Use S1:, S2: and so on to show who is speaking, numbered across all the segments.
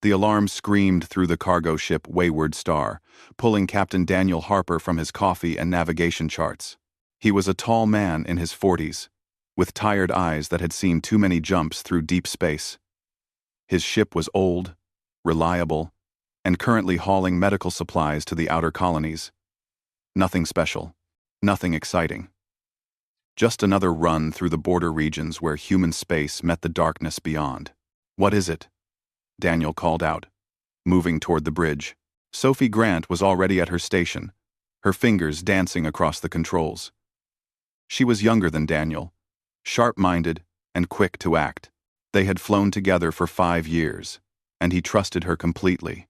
S1: The alarm screamed through the cargo ship Wayward Star, pulling Captain Daniel Harper from his coffee and navigation charts. He was a tall man in his 40s, with tired eyes that had seen too many jumps through deep space. His ship was old, reliable, and currently hauling medical supplies to the outer colonies. Nothing special, nothing exciting. Just another run through the border regions where human space met the darkness beyond. "What is it?" Daniel called out, moving toward the bridge. Sophie Grant was already at her station, her fingers dancing across the controls. She was younger than Daniel, sharp-minded and quick to act. They had flown together for 5 years, and he trusted her completely.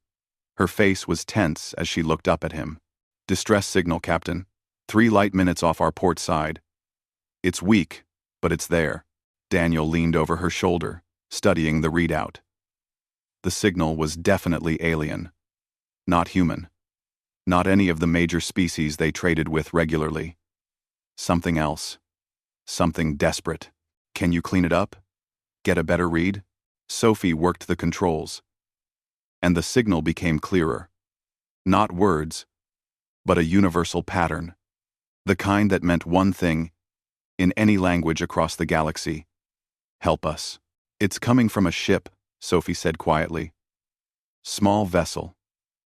S1: Her face was tense as she looked up at him. "Distress signal, Captain. 3 light minutes off our port side. It's weak, but it's there." Daniel leaned over her shoulder, studying the readout. The signal was definitely alien. Not human. Not any of the major species they traded with regularly. Something else. Something desperate. "Can you clean it up? Get a better read?" Sophie worked the controls. And the signal became clearer. Not words, but a universal pattern. The kind that meant one thing in any language across the galaxy: help us. "It's coming from a ship," Sophie said quietly. "Small vessel.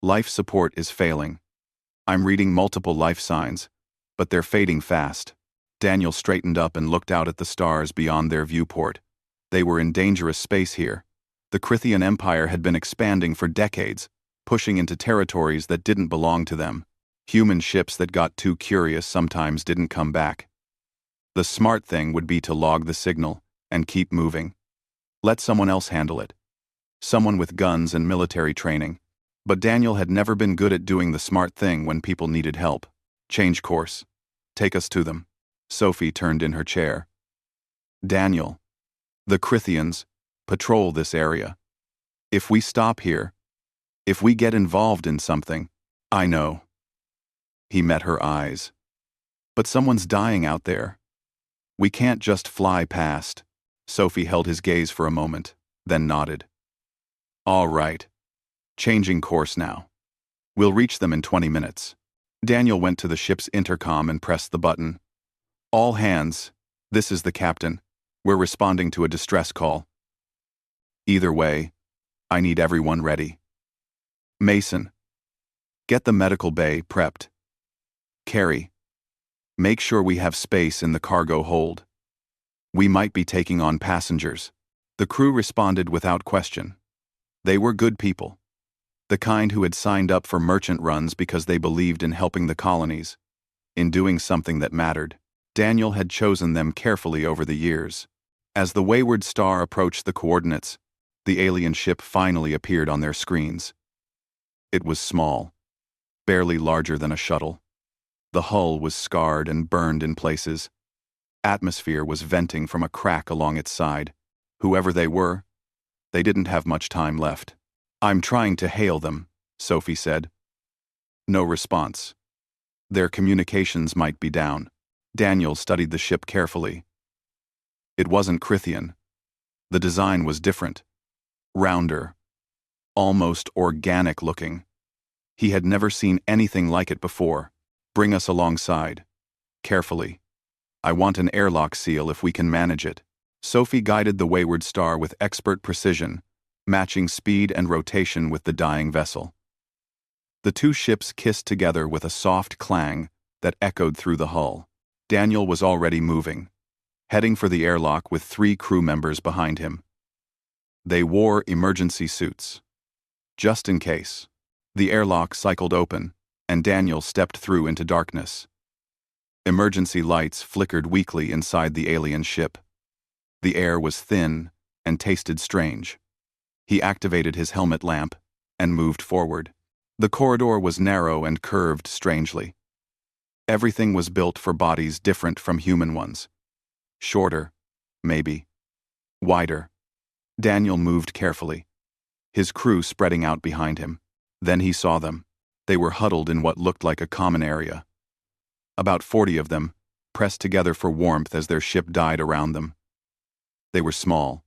S1: Life support is failing. I'm reading multiple life signs, but they're fading fast." Daniel straightened up and looked out at the stars beyond their viewport. They were in dangerous space here. The Crithian Empire had been expanding for decades, pushing into territories that didn't belong to them. Human ships that got too curious sometimes didn't come back. The smart thing would be to log the signal and keep moving. Let someone else handle it. Someone with guns and military training. But Daniel had never been good at doing the smart thing when people needed help. "Change course. Take us to them." Sophie turned in her chair. "Daniel, the Crithians patrol this area. If we stop here, if we get involved in something—" "I know." He met her eyes. "But someone's dying out there. We can't just fly past." Sophie held his gaze for a moment, then nodded. "All right. Changing course now. We'll reach them in 20 minutes. Daniel went to the ship's intercom and pressed the button. "All hands, this is the captain. We're responding to a distress call. Either way, I need everyone ready. Mason, get the medical bay prepped. Carrie, make sure we have space in the cargo hold. We might be taking on passengers." The crew responded without question. They were good people. The kind who had signed up for merchant runs because they believed in helping the colonies, in doing something that mattered. Daniel had chosen them carefully over the years. As the Wayward Star approached the coordinates, the alien ship finally appeared on their screens. It was small, barely larger than a shuttle. The hull was scarred and burned in places. Atmosphere was venting from a crack along its side. Whoever they were, they didn't have much time left. "I'm trying to hail them," Sophie said. No response. Their communications might be down. Daniel studied the ship carefully. It wasn't Crithian. The design was different. Rounder. Almost organic looking. He had never seen anything like it before. "Bring us alongside. Carefully. I want an airlock seal if we can manage it." Sophie guided the Wayward Star with expert precision, matching speed and rotation with the dying vessel. The two ships kissed together with a soft clang that echoed through the hull. Daniel was already moving, heading for the airlock with 3 crew members behind him. They wore emergency suits. Just in case. The airlock cycled open, and Daniel stepped through into darkness. Emergency lights flickered weakly inside the alien ship. The air was thin and tasted strange. He activated his helmet lamp and moved forward. The corridor was narrow and curved strangely. Everything was built for bodies different from human ones. Shorter, maybe. Wider. Daniel moved carefully, his crew spreading out behind him. Then he saw them. They were huddled in what looked like a common area. About 40 of them, pressed together for warmth as their ship died around them. They were small,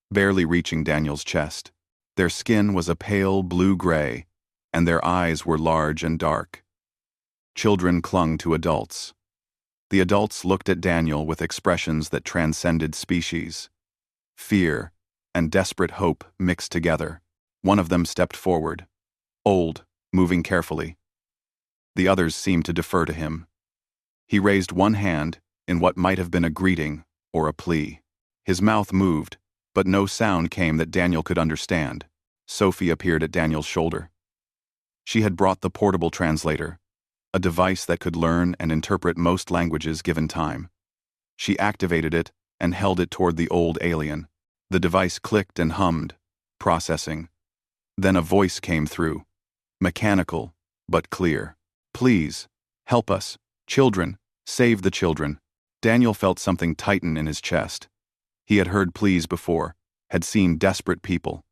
S1: barely reaching Daniel's chest. Their skin was a pale blue-gray, and their eyes were large and dark. Children clung to adults. The adults looked at Daniel with expressions that transcended species. Fear and desperate hope mixed together. One of them stepped forward, old, moving carefully. The others seemed to defer to him. He raised one hand in what might have been a greeting or a plea. His mouth moved, but no sound came that Daniel could understand. Sophie appeared at Daniel's shoulder. She had brought the portable translator, a device that could learn and interpret most languages given time. She activated it and held it toward the old alien. The device clicked and hummed, processing. Then a voice came through, mechanical, but clear. "Please, help us. Children, save the children." Daniel felt something tighten in his chest. He had heard pleas before, had seen desperate people.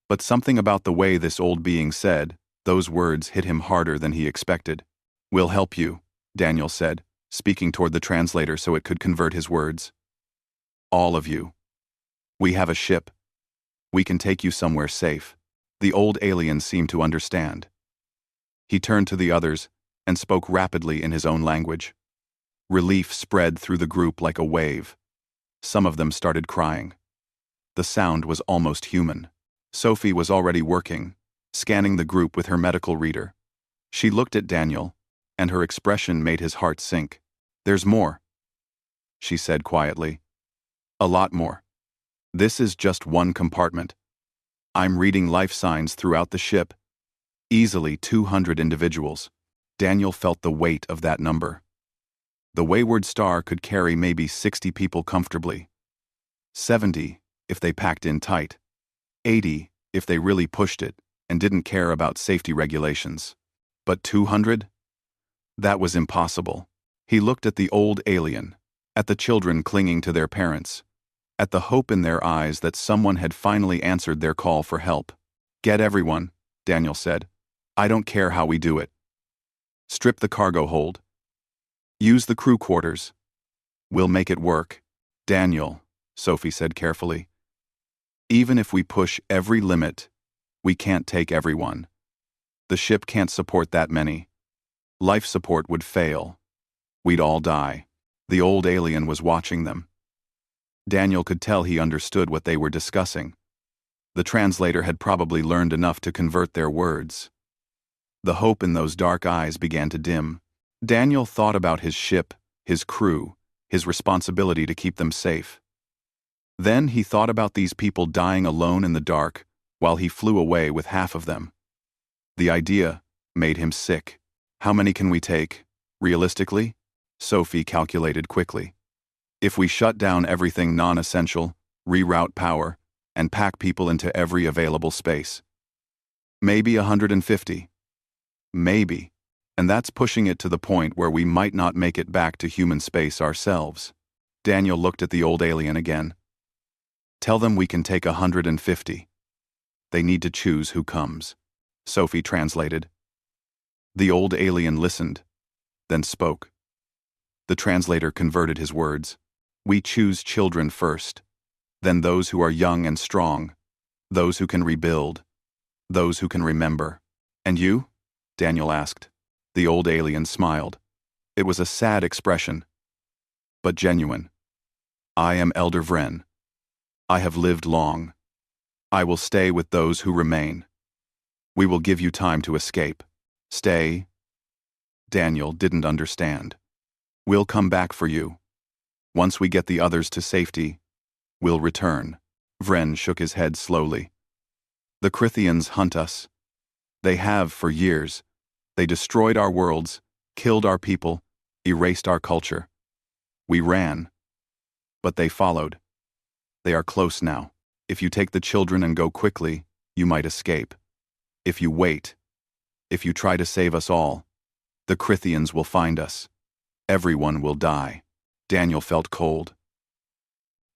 S1: But something about the way this old being said, those words hit him harder than he expected. "We'll help you," Daniel said, speaking toward the translator so it could convert his words. "All of you. We have a ship. We can take you somewhere safe." The old alien seemed to understand. He turned to the others and spoke rapidly in his own language. Relief spread through the group like a wave. Some of them started crying. The sound was almost human. Sophie was already working, scanning the group with her medical reader. She looked at Daniel, and her expression made his heart sink. "There's more," she said quietly. "A lot more. This is just one compartment. I'm reading life signs throughout the ship. Easily 200 individuals." Daniel felt the weight of that number. The wayward star could carry maybe 60 people comfortably. 70 if they packed in tight. 80 if they really pushed it and didn't care about safety regulations. But 200? That was impossible. He looked at the old alien, at the children clinging to their parents, at the hope in their eyes that someone had finally answered their call for help. "Get everyone," Daniel said. "I don't care how we do it. Strip the cargo hold. Use the crew quarters. We'll make it work." "Daniel," Sophie said carefully, "even if we push every limit, we can't take everyone. The ship can't support that many. Life support would fail. We'd all die." The old alien was watching them. Daniel could tell he understood what they were discussing. The translator had probably learned enough to convert their words. The hope in those dark eyes began to dim. Daniel thought about his ship, his crew, his responsibility to keep them safe. Then he thought about these people dying alone in the dark while he flew away with half of them. The idea made him sick. "How many can we take, realistically?" Sophie calculated quickly. "If we shut down everything non-essential, reroute power, and pack people into every available space. Maybe 150. Maybe. And that's pushing it to the point where we might not make it back to human space ourselves." Daniel looked at the old alien again. "Tell them we can take 150. They need to choose who comes," Sophie translated. The old alien listened, then spoke. The translator converted his words. "We choose children first, then those who are young and strong, those who can rebuild, those who can remember." "And you?" Daniel asked. The old alien smiled. It was a sad expression, but genuine. "I am Elder Vren. I have lived long. I will stay with those who remain. We will give you time to escape. Stay." Daniel didn't understand. "We'll come back for you. Once we get the others to safety, we'll return." Vren shook his head slowly. "The Crithians hunt us. They have for years. They destroyed our worlds, killed our people, erased our culture. We ran, but they followed. They are close now. If you take the children and go quickly, you might escape. If you wait, if you try to save us all, the Crithians will find us. Everyone will die." Daniel felt cold.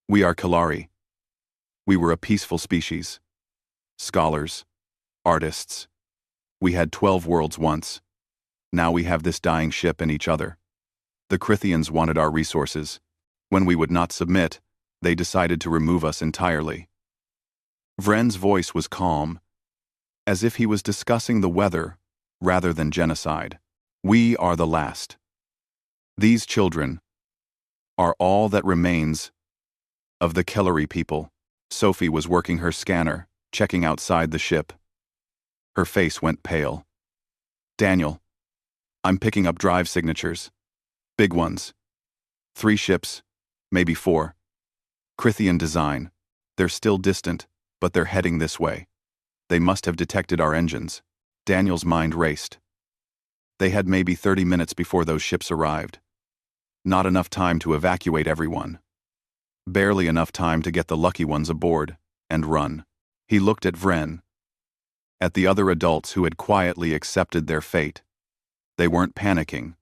S1: "We are Kalari. We were a peaceful species. Scholars, artists. We had 12 worlds once. Now we have this dying ship and each other. The Crithians wanted our resources. When we would not submit, they decided to remove us entirely. Vren's voice was calm, as if he was discussing the weather rather than genocide. We are the last. These children are all that remains of the Kellery people. Sophie was working her scanner, checking outside the ship. Her face went pale. Daniel, I'm picking up drive signatures. Big ones. 3 ships, maybe 4. Crithian design. They're still distant, but they're heading this way. They must have detected our engines. Daniel's mind raced. They had maybe 30 minutes before those ships arrived. Not enough time to evacuate everyone. Barely enough time to get the lucky ones aboard and run. He looked at Vren, at the other adults who had quietly accepted their fate. They weren't panicking.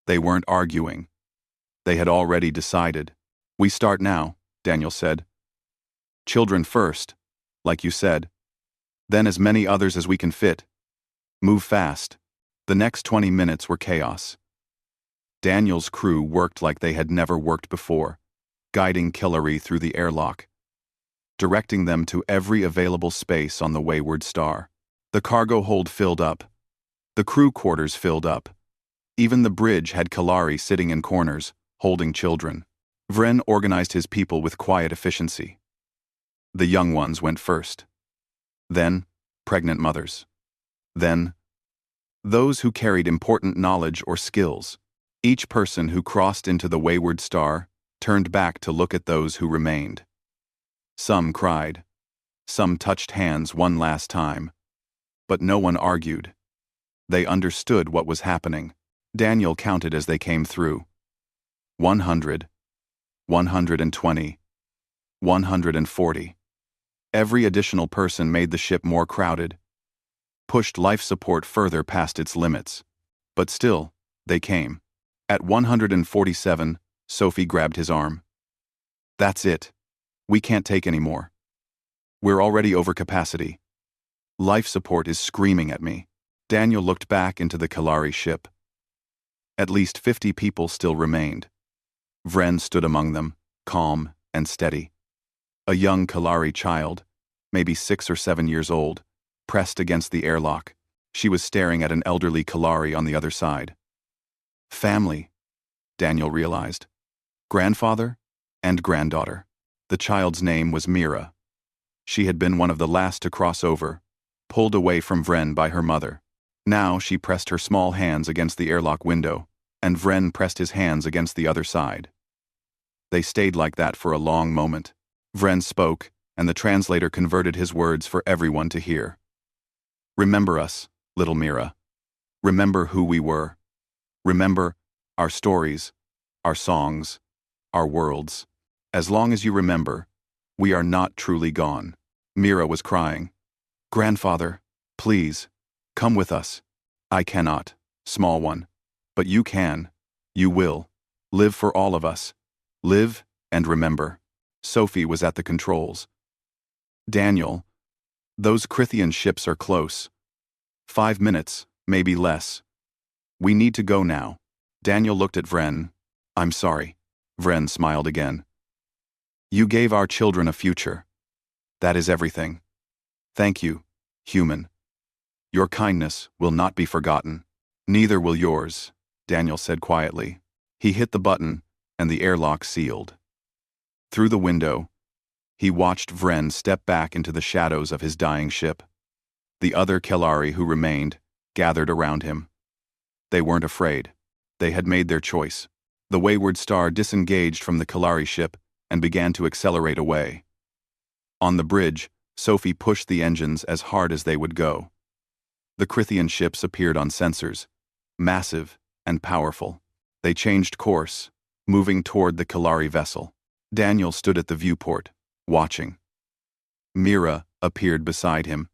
S1: They weren't arguing. They had already decided. We start now, Daniel said. Children first, like you said. Then as many others as we can fit. Move fast. The next 20 minutes were chaos. Daniel's crew worked like they had never worked before, guiding Kellery through the airlock, directing them to every available space on the wayward star. The cargo hold filled up. The crew quarters filled up. Even the bridge had Kellery sitting in corners, holding children. Vren organized his people with quiet efficiency. The young ones went first. Then, pregnant mothers. Then, those who carried important knowledge or skills. Each person who crossed into the wayward star turned back to look at those who remained. Some cried. Some touched hands one last time. But no one argued. They understood what was happening. Daniel counted as they came through. 100, 120, 140. Every additional person made the ship more crowded, pushed life support further past its limits. But still, they came. At 147, Sophie grabbed his arm. That's it. We can't take any more. We're already over capacity. Life support is screaming at me. Daniel looked back into the Kellery ship. At least 50 people still remained. Vren stood among them, calm and steady. A young Kellery child, maybe 6 or 7 years old, pressed against the airlock. She was staring at an elderly Kellery on the other side. Family, Daniel realized. Grandfather and granddaughter. The child's name was Mira. She had been one of the last to cross over, pulled away from Vren by her mother. Now she pressed her small hands against the airlock window, and Vren pressed his hands against the other side. They stayed like that for a long moment. Vren spoke, and the translator converted his words for everyone to hear. Remember us, little Mira. Remember who we were. Remember our stories, our songs, our worlds. As long as you remember, we are not truly gone. Mira was crying. Grandfather, please, come with us. I cannot, small one. But you can. You will. Live for all of us. Live and remember. Sophie was at the controls. Daniel, those Crithian ships are close. 5 minutes, maybe less. We need to go now. Daniel looked at Vren. I'm sorry. Vren smiled again. You gave our children a future. That is everything. Thank you, human. Your kindness will not be forgotten. Neither will yours, Daniel said quietly. He hit the button, and the airlock sealed. Through the window, he watched Vren step back into the shadows of his dying ship. The other Kellery who remained gathered around him. They weren't afraid. They had made their choice. The wayward star disengaged from the Kellery ship and began to accelerate away. On the bridge, Sophie pushed the engines as hard as they would go. The Crithian ships appeared on sensors, massive and powerful. They changed course, moving toward the Kellery vessel. Daniel stood at the viewport, watching. Mira appeared beside him,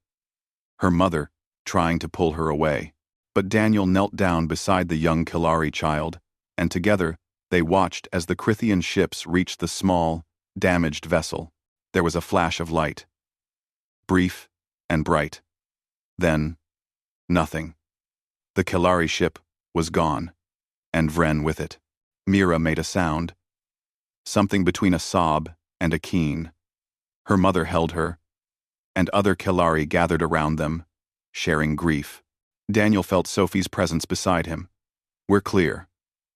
S1: her mother trying to pull her away. But Daniel knelt down beside the young Kellery child, and together they watched as the Crithian ships reached the small, damaged vessel. There was a flash of light. Brief and bright. Then, nothing. The Kellery ship was gone, and Vren with it. Mira made a sound. Something between a sob and a keen. Her mother held her, and other Kelari gathered around them, sharing grief. Daniel felt Sophie's presence beside him. "We're clear.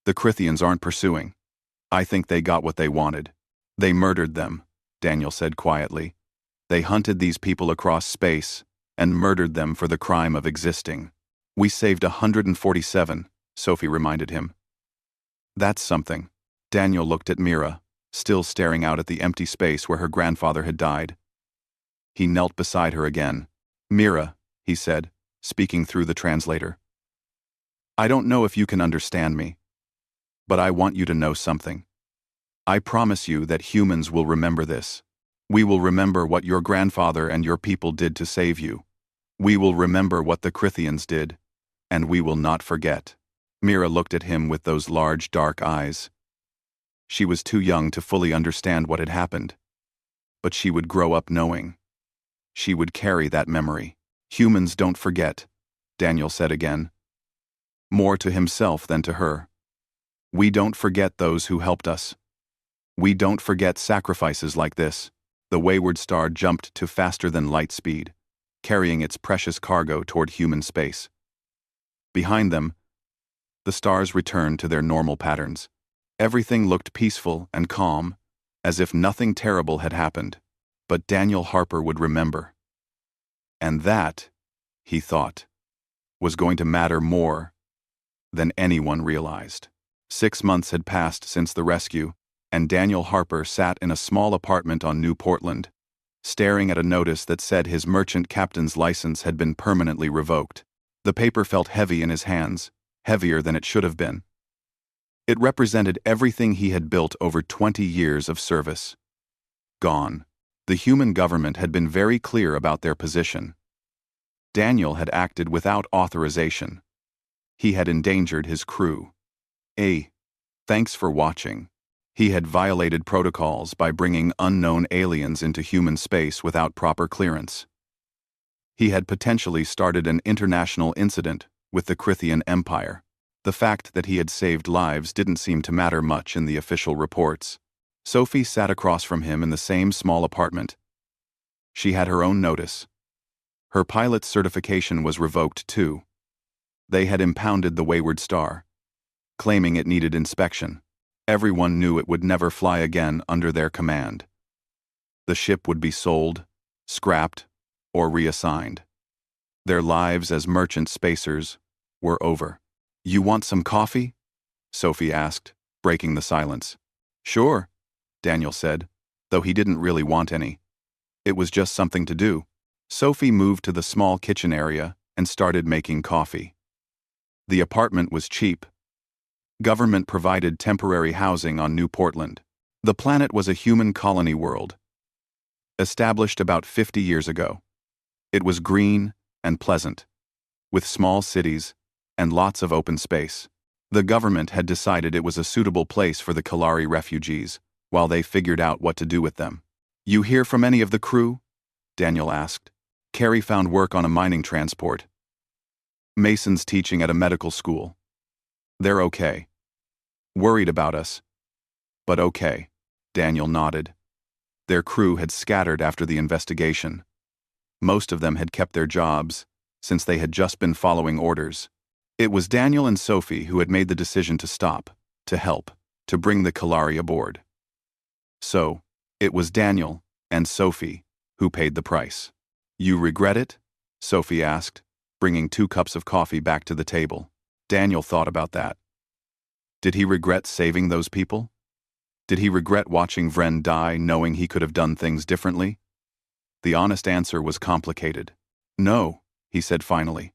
S1: The Crithians aren't pursuing. I think they got what they wanted. They murdered them," Daniel said quietly. "They hunted these people across space and murdered them for the crime of existing. We saved 147, Sophie reminded him. "That's something." Daniel looked at Mira, still staring out at the empty space where her grandfather had died. He knelt beside her again. "Mira," he said, speaking through the translator. "I don't know if you can understand me, but I want you to know something. I promise you that humans will remember this. We will remember what your grandfather and your people did to save you. We will remember what the Crithians did, and we will not forget." Mira looked at him with those large, dark eyes. She was too young to fully understand what had happened, but she would grow up knowing. She would carry that memory. "Humans don't forget," Daniel said again, more to himself than to her. "We don't forget those who helped us. We don't forget sacrifices like this." The wayward star jumped to faster than light speed, carrying its precious cargo toward human space. Behind them, the stars returned to their normal patterns. Everything looked peaceful and calm, as if nothing terrible had happened. But Daniel Harper would remember. And that, he thought, was going to matter more than anyone realized. 6 months had passed since the rescue, and Daniel Harper sat in a small apartment on New Portland, staring at a notice that said his merchant captain's license had been permanently revoked. The paper felt heavy in his hands, heavier than it should have been. It represented everything he had built over 20 years of service. Gone. The human government had been very clear about their position. Daniel had acted without authorization. He had endangered his crew. Thanks for watching. He had violated protocols by bringing unknown aliens into human space without proper clearance. He had potentially started an international incident with the Crithian Empire. The fact that he had saved lives didn't seem to matter much in the official reports. Sophie sat across from him in the same small apartment. She had her own notice. Her pilot's certification was revoked too. They had impounded the Wayward Star, claiming it needed inspection. Everyone knew it would never fly again under their command. The ship would be sold, scrapped, or reassigned. Their lives as merchant spacers were over. "You want some coffee?" Sophie asked, breaking the silence. "Sure," Daniel said, though he didn't really want any. It was just something to do. Sophie moved to the small kitchen area and started making coffee. The apartment was cheap. Government provided temporary housing on New Portland. The planet was a human colony world, established about 50 years ago. It was green and pleasant, with small cities and lots of open space. The government had decided it was a suitable place for the Kelari refugees, while they figured out what to do with them. "You hear from any of the crew?" Daniel asked. "Carrie found work on a mining transport. Mason's teaching at a medical school. They're okay. Worried about us, but okay." Daniel nodded. Their crew had scattered after the investigation. Most of them had kept their jobs, since they had just been following orders. It was Daniel and Sophie who had made the decision to stop, to help, to bring the Kelari aboard. So, it was Daniel and Sophie who paid the price. "You regret it?" Sophie asked, bringing 2 cups of coffee back to the table. Daniel thought about that. Did he regret saving those people? Did he regret watching Vren die knowing he could have done things differently? The honest answer was complicated. "No," he said finally.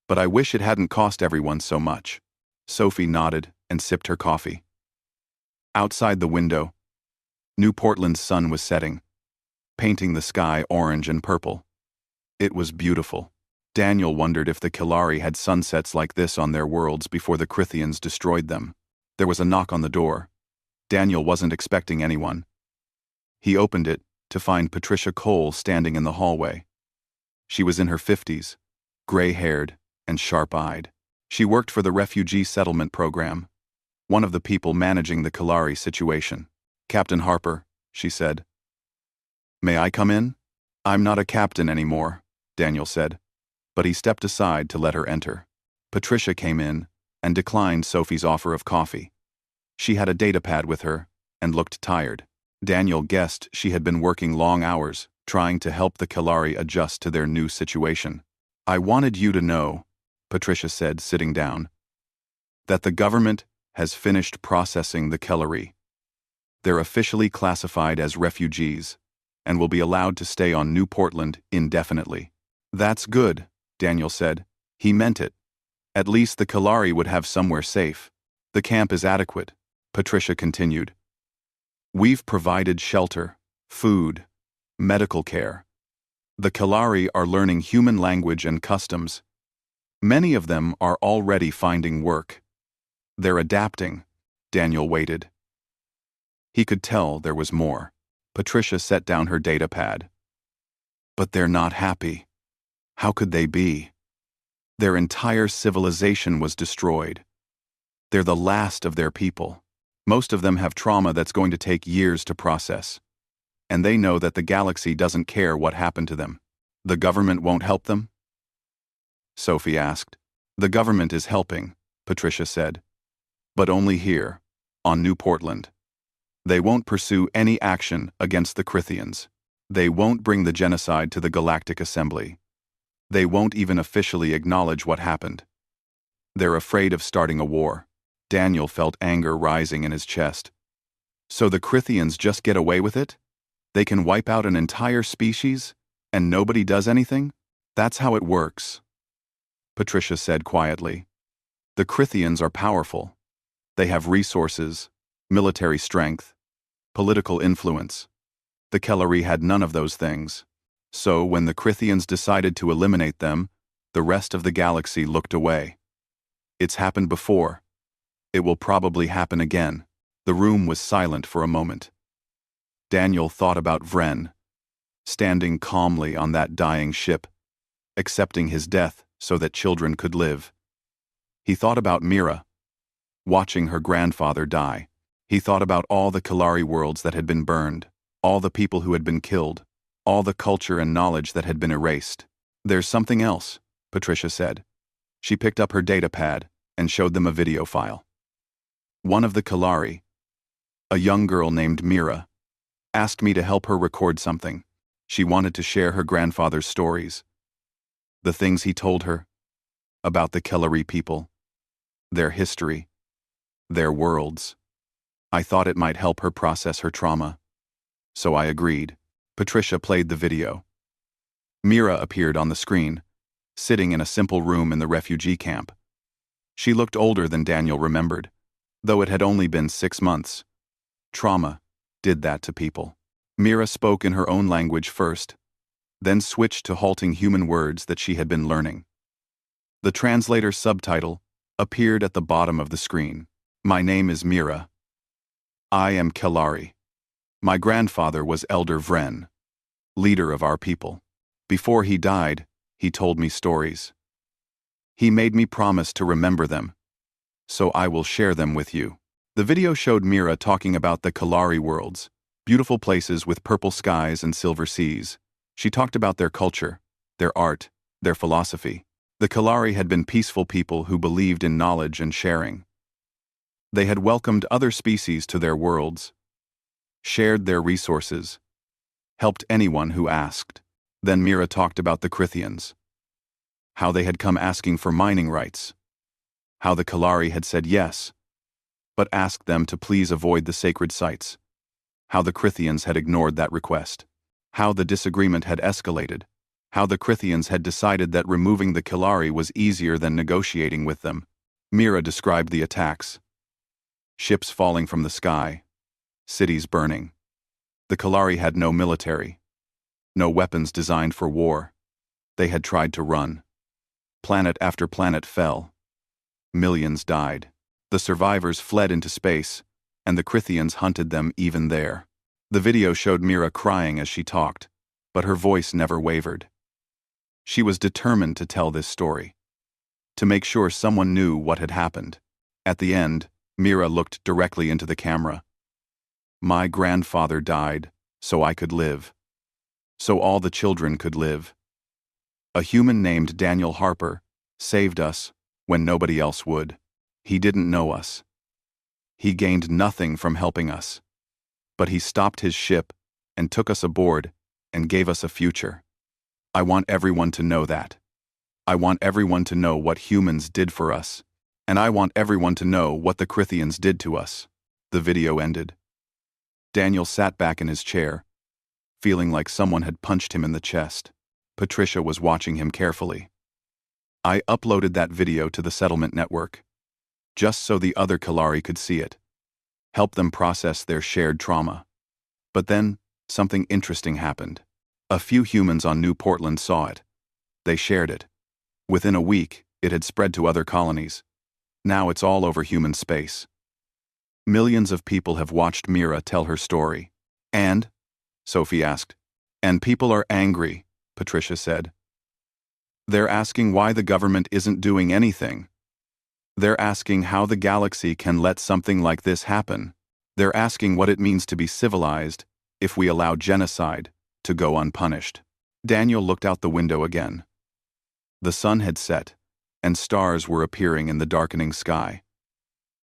S1: "But I wish it hadn't cost everyone so much." Sophie nodded and sipped her coffee. Outside the window, New Portland's sun was setting, painting the sky orange and purple. It was beautiful. Daniel wondered if the Kelari had sunsets like this on their worlds before the Crithians destroyed them. There was a knock on the door. Daniel wasn't expecting anyone. He opened it to find Patricia Cole standing in the hallway. She was in her 50s, gray-haired and sharp-eyed. She worked for the refugee settlement program, one of the people managing the Kelari situation. "Captain Harper," she said. "May I come in?" I'm not a captain anymore, Daniel said, but he stepped aside to let her enter. Patricia came in and declined Sophie's offer of coffee. She had a datapad with her and looked tired. Daniel guessed she had been working long hours, trying to help the Kalari adjust to their new situation. I wanted you to know, Patricia said, sitting down, that the government has finished processing the Kalari. They're officially classified as refugees and will be allowed to stay on New Portland indefinitely. That's good, Daniel said. He meant it. At least the Kalari would have somewhere safe. The camp is adequate, Patricia continued. We've provided shelter, food, medical care. The Kalari are learning human language and customs. Many of them are already finding work. They're adapting. Daniel waited. He could tell there was more. Patricia set down her datapad. But they're not happy. How could they be? Their entire civilization was destroyed. They're the last of their people. Most of them have trauma that's going to take years to process. And they know that the galaxy doesn't care what happened to them. The government won't help them? Sophie asked. The government is helping, Patricia said. But only here, on New Portland. They won't pursue any action against the Crithians. They won't bring the genocide to the Galactic Assembly. They won't even officially acknowledge what happened. They're afraid of starting a war. Daniel felt anger rising in his chest. So the Crithians just get away with it? They can wipe out an entire species, and nobody does anything? That's how it works, Patricia said quietly. The Crithians are powerful. They have resources, military strength, political influence. The Kalari had none of those things. So when the Crithians decided to eliminate them, the rest of the galaxy looked away. It's happened before. It will probably happen again. The room was silent for a moment. Daniel thought about Vren, standing calmly on that dying ship, accepting his death so that children could live. He thought about Mira, watching her grandfather die. He thought about all the Kalari worlds that had been burned, all the people who had been killed, all the culture and knowledge that had been erased. There's something else, Patricia said. She picked up her datapad and showed them a video file. One of the Kalari, a young girl named Mira, asked me to help her record something. She wanted to share her grandfather's stories. The things he told her about the Kalari people, their history, their worlds. I thought it might help her process her trauma. So I agreed. Patricia played the video. Mira appeared on the screen, sitting in a simple room in the refugee camp. She looked older than Daniel remembered, though it had only been 6 months. Trauma did that to people. Mira spoke in her own language first, then switched to halting human words that she had been learning. The translator subtitle appeared at the bottom of the screen. My name is Mira. I am Kalari. My grandfather was Elder Vren, leader of our people. Before he died, he told me stories. He made me promise to remember them, so I will share them with you. The video showed Mira talking about the Kalari worlds, beautiful places with purple skies and silver seas. She talked about their culture, their art, their philosophy. The Kalari had been peaceful people who believed in knowledge and sharing. They had welcomed other species to their worlds, shared their resources, helped anyone who asked. Then Mira talked about the Crithians, how they had come asking for mining rights, how the Kalari had said yes, but asked them to please avoid the sacred sites, how the Crithians had ignored that request, how the disagreement had escalated, how the Crithians had decided that removing the Kalari was easier than negotiating with them. Mira described the attacks. Ships falling from the sky, cities burning. The Kalari had no military, no weapons designed for war. They had tried to run. Planet after planet fell. Millions died. The survivors fled into space, and the Crithians hunted them even there. The video showed Mira crying as she talked, but her voice never wavered. She was determined to tell this story, to make sure someone knew what had happened. At the end, Mira looked directly into the camera. My grandfather died, so I could live. so all the children could live. A human named Daniel Harper saved us when nobody else would. He didn't know us. He gained nothing from helping us. But he stopped his ship and took us aboard and gave us a future. I want everyone to know that. I want everyone to know what humans did for us. And I want everyone to know what the Crithians did to us. The video ended. Daniel sat back in his chair, feeling like someone had punched him in the chest. Patricia was watching him carefully. I uploaded that video to the settlement network, just so the other Kalari could see it, help them process their shared trauma. But then, something interesting happened. A few humans on New Portland saw it. They shared it. Within a week, it had spread to other colonies. Now it's all over human space. Millions of people have watched Mira tell her story. And? Sophie asked. And people are angry, Patricia said. They're asking why the government isn't doing anything. They're asking how the galaxy can let something like this happen. They're asking what it means to be civilized if we allow genocide to go unpunished. Daniel looked out the window again. The sun had set, and stars were appearing in the darkening sky.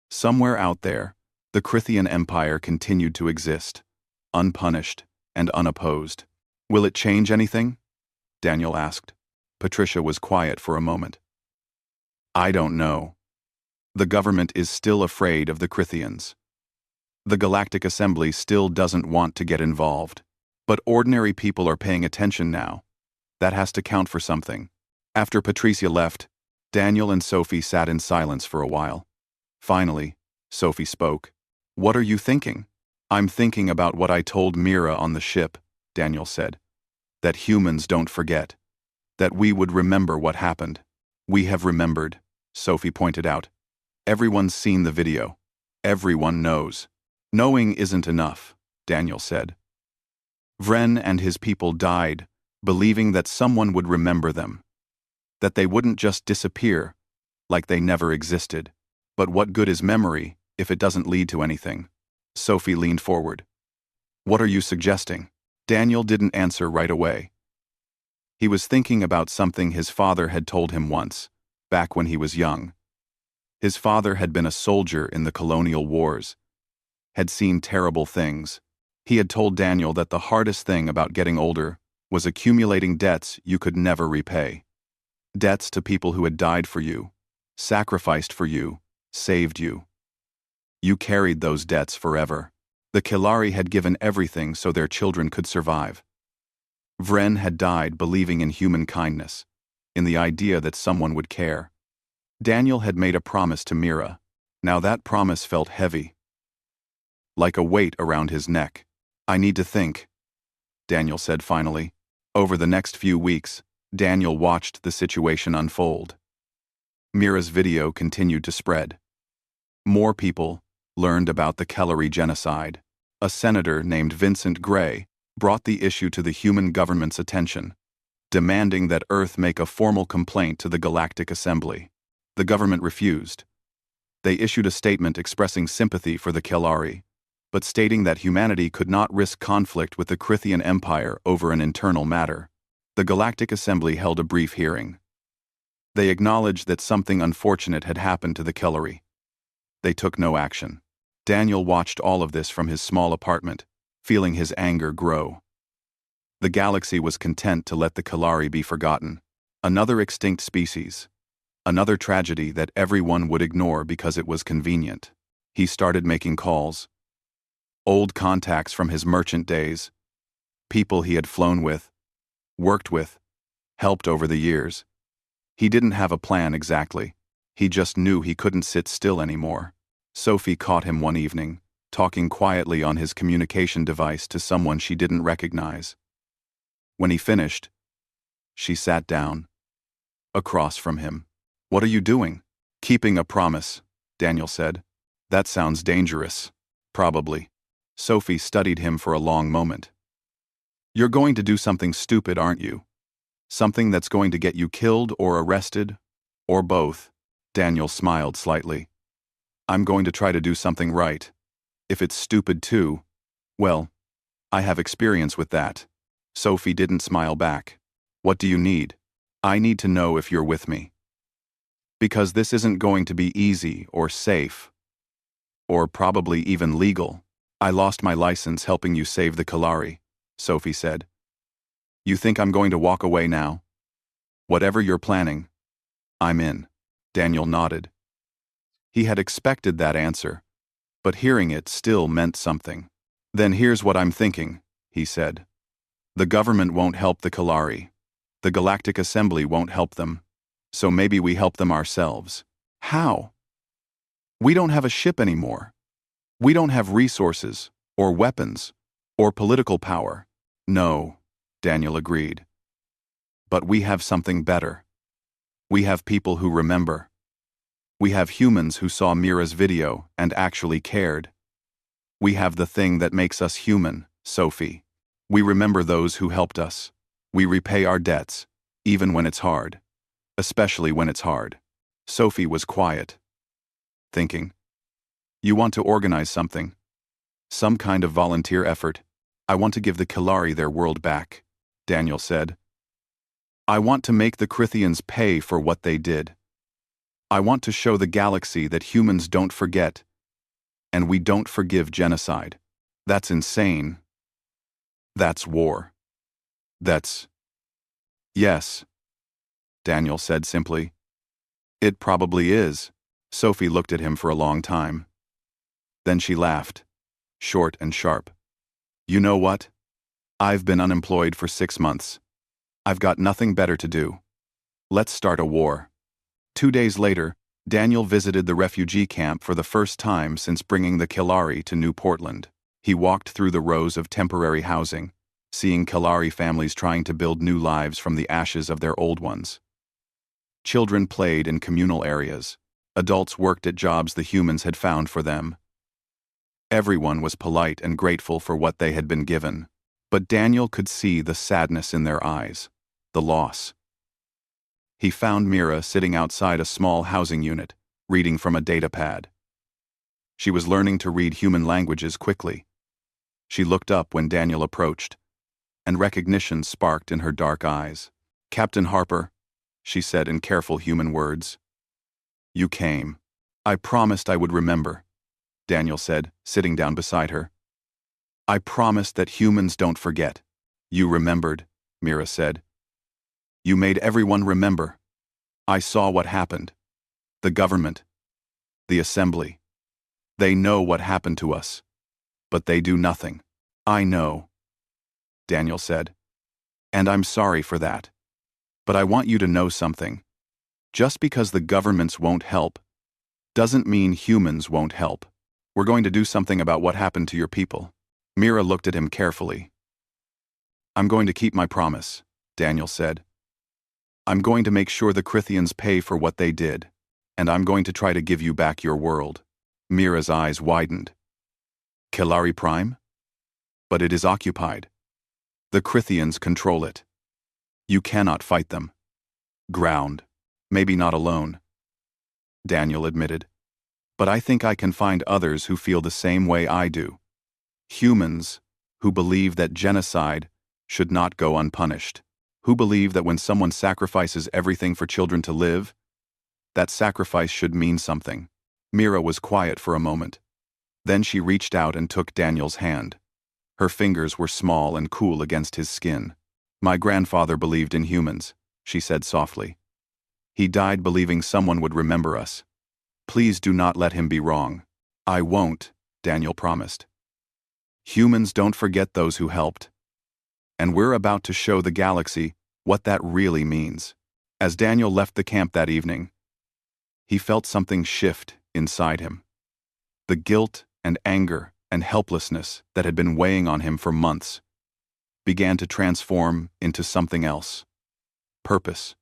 S1: Somewhere out there, the Crithian Empire continued to exist, unpunished and unopposed. Will it change anything? Daniel asked. Patricia was quiet for a moment. I don't know. The government is still afraid of the Crithians. The Galactic Assembly still doesn't want to get involved. But ordinary people are paying attention now. That has to count for something. After Patricia left, Daniel and Sophie sat in silence for a while. Finally, Sophie spoke. What are you thinking? I'm thinking about what I told Mira on the ship, Daniel said. That humans don't forget. That we would remember what happened. We have remembered, Sophie pointed out. Everyone's seen the video. Everyone knows. Knowing isn't enough, Daniel said. Vren and his people died, believing that someone would remember them. That they wouldn't just disappear, like they never existed. But what good is memory if it doesn't lead to anything? Sophie leaned forward. What are you suggesting? Daniel didn't answer right away. He was thinking about something his father had told him once, back when he was young. His father had been a soldier in the colonial wars, had seen terrible things. He had told Daniel that the hardest thing about getting older was accumulating debts you could never repay. Debts to people who had died for you, sacrificed for you, saved you. You carried those debts forever. The Kalari had given everything so their children could survive. Vren had died believing in human kindness, in the idea that someone would care. Daniel had made a promise to Mira. Now that promise felt heavy, like a weight around his neck. I need to think, Daniel said finally. Over the next few weeks, Daniel watched the situation unfold. Mira's video continued to spread. More people learned about the Kalari genocide. A senator named Vincent Gray brought the issue to the human government's attention, demanding that Earth make a formal complaint to the Galactic Assembly. The government refused. They issued a statement expressing sympathy for the Kalari, but stating that humanity could not risk conflict with the Crithian Empire over an internal matter. The Galactic Assembly held a brief hearing. They acknowledged that something unfortunate had happened to the Kalari. They took no action. Daniel watched all of this from his small apartment, feeling his anger grow. The galaxy was content to let the Kalari be forgotten. Another extinct species. Another tragedy that everyone would ignore because it was convenient. He started making calls. Old contacts from his merchant days. People he had flown with, worked with, helped over the years. He didn't have a plan exactly. He just knew he couldn't sit still anymore. Sophie caught him one evening, talking quietly on his communication device to someone she didn't recognize. When he finished, she sat down, across from him. What are you doing? Keeping a promise, Daniel said. That sounds dangerous. Probably. Sophie studied him for a long moment. You're going to do something stupid, aren't you? Something that's going to get you killed or arrested, or both. Daniel smiled slightly. I'm going to try to do something right. If it's stupid too, well, I have experience with that. Sophie didn't smile back. What do you need? I need to know if you're with me. Because this isn't going to be easy or safe. Or probably even legal. I lost my license helping you save the Kalari, Sophie said. You think I'm going to walk away now? Whatever you're planning, I'm in. Daniel nodded. He had expected that answer, but hearing it still meant something. Then here's what I'm thinking, he said. The government won't help the Kalari. The Galactic Assembly won't help them. So maybe we help them ourselves. How? We don't have a ship anymore. We don't have resources, or weapons, or political power. No, Daniel agreed. But we have something better. We have people who remember. We have humans who saw Mira's video and actually cared. We have the thing that makes us human, Sophie. We remember those who helped us. We repay our debts, even when it's hard. Especially when it's hard. Sophie was quiet, thinking. You want to organize something? Some kind of volunteer effort. I want to give the Kalari their world back, Daniel said. I want to make the Krithians pay for what they did. I want to show the galaxy that humans don't forget, and we don't forgive genocide. That's insane. That's war. That's... Yes, Daniel said simply. It probably is. Sophie looked at him for a long time. Then she laughed, short and sharp. You know what? I've been unemployed for 6 months. I've got nothing better to do. Let's start a war. 2 days later, Daniel visited the refugee camp for the first time since bringing the Kalari to New Portland. He walked through the rows of temporary housing, seeing Kalari families trying to build new lives from the ashes of their old ones. Children played in communal areas. Adults worked at jobs the humans had found for them. Everyone was polite and grateful for what they had been given, but Daniel could see the sadness in their eyes, the loss. He found Mira sitting outside a small housing unit, reading from a datapad. She was learning to read human languages quickly. She looked up when Daniel approached, and recognition sparked in her dark eyes. Captain Harper, she said in careful human words. You came. I promised I would remember, Daniel said, sitting down beside her. I promised that humans don't forget. You remembered, Mira said. You made everyone remember. I saw what happened. The government. The assembly. They know what happened to us. But they do nothing. I know, Daniel said. And I'm sorry for that. But I want you to know something. Just because the governments won't help doesn't mean humans won't help. We're going to do something about what happened to your people. Mira looked at him carefully. I'm going to keep my promise, Daniel said. I'm going to make sure the Krithians pay for what they did, and I'm going to try to give you back your world. Mira's eyes widened. Kalari Prime? But it is occupied. The Krithians control it. You cannot fight them. Ground. Maybe not alone, Daniel admitted. But I think I can find others who feel the same way I do. Humans who believe that genocide should not go unpunished. Who believe that when someone sacrifices everything for children to live, that sacrifice should mean something. Mira was quiet for a moment. Then she reached out and took Daniel's hand. Her fingers were small and cool against his skin. My grandfather believed in humans, she said softly. He died believing someone would remember us. Please do not let him be wrong. I won't, Daniel promised. Humans don't forget those who helped. And we're about to show the galaxy what that really means. As Daniel left the camp that evening, he felt something shift inside him. The guilt and anger and helplessness that had been weighing on him for months began to transform into something else. Purpose.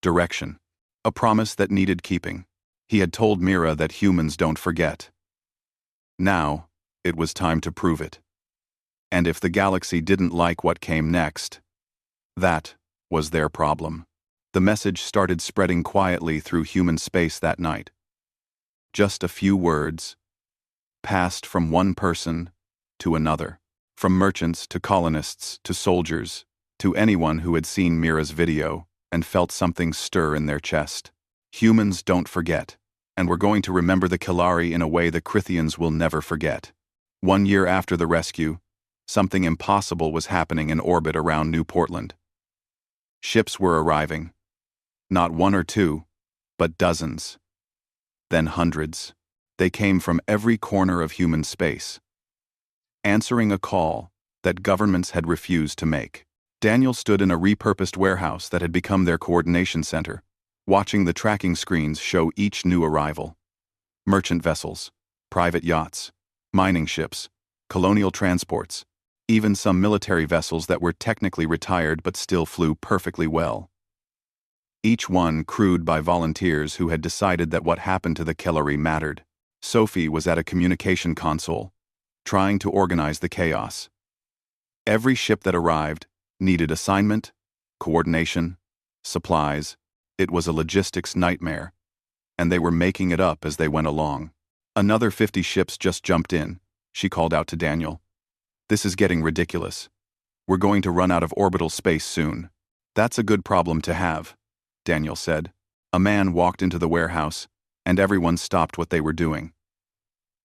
S1: Direction. A promise that needed keeping. He had told Mira that humans don't forget. Now, it was time to prove it. And if the galaxy didn't like what came next, that was their problem. The message started spreading quietly through human space that night. Just a few words, passed from one person to another. From merchants to colonists to soldiers, to anyone who had seen Mira's video and felt something stir in their chest. Humans don't forget, and we're going to remember the Kilari in a way the Krithians will never forget. 1 year after the rescue, something impossible was happening in orbit around New Portland. Ships were arriving. Not one or two, but dozens. Then hundreds. They came from every corner of human space, answering a call that governments had refused to make. Daniel stood in a repurposed warehouse that had become their coordination center, watching the tracking screens show each new arrival. Merchant vessels, private yachts, mining ships, colonial transports, even some military vessels that were technically retired but still flew perfectly well. Each one crewed by volunteers who had decided that what happened to the Kilari mattered. Sophie was at a communication console, trying to organize the chaos. Every ship that arrived needed assignment, coordination, supplies. It was a logistics nightmare, and they were making it up as they went along. Another 50 ships just jumped in, she called out to Daniel. This is getting ridiculous. We're going to run out of orbital space soon. That's a good problem to have, Daniel said. A man walked into the warehouse, and everyone stopped what they were doing.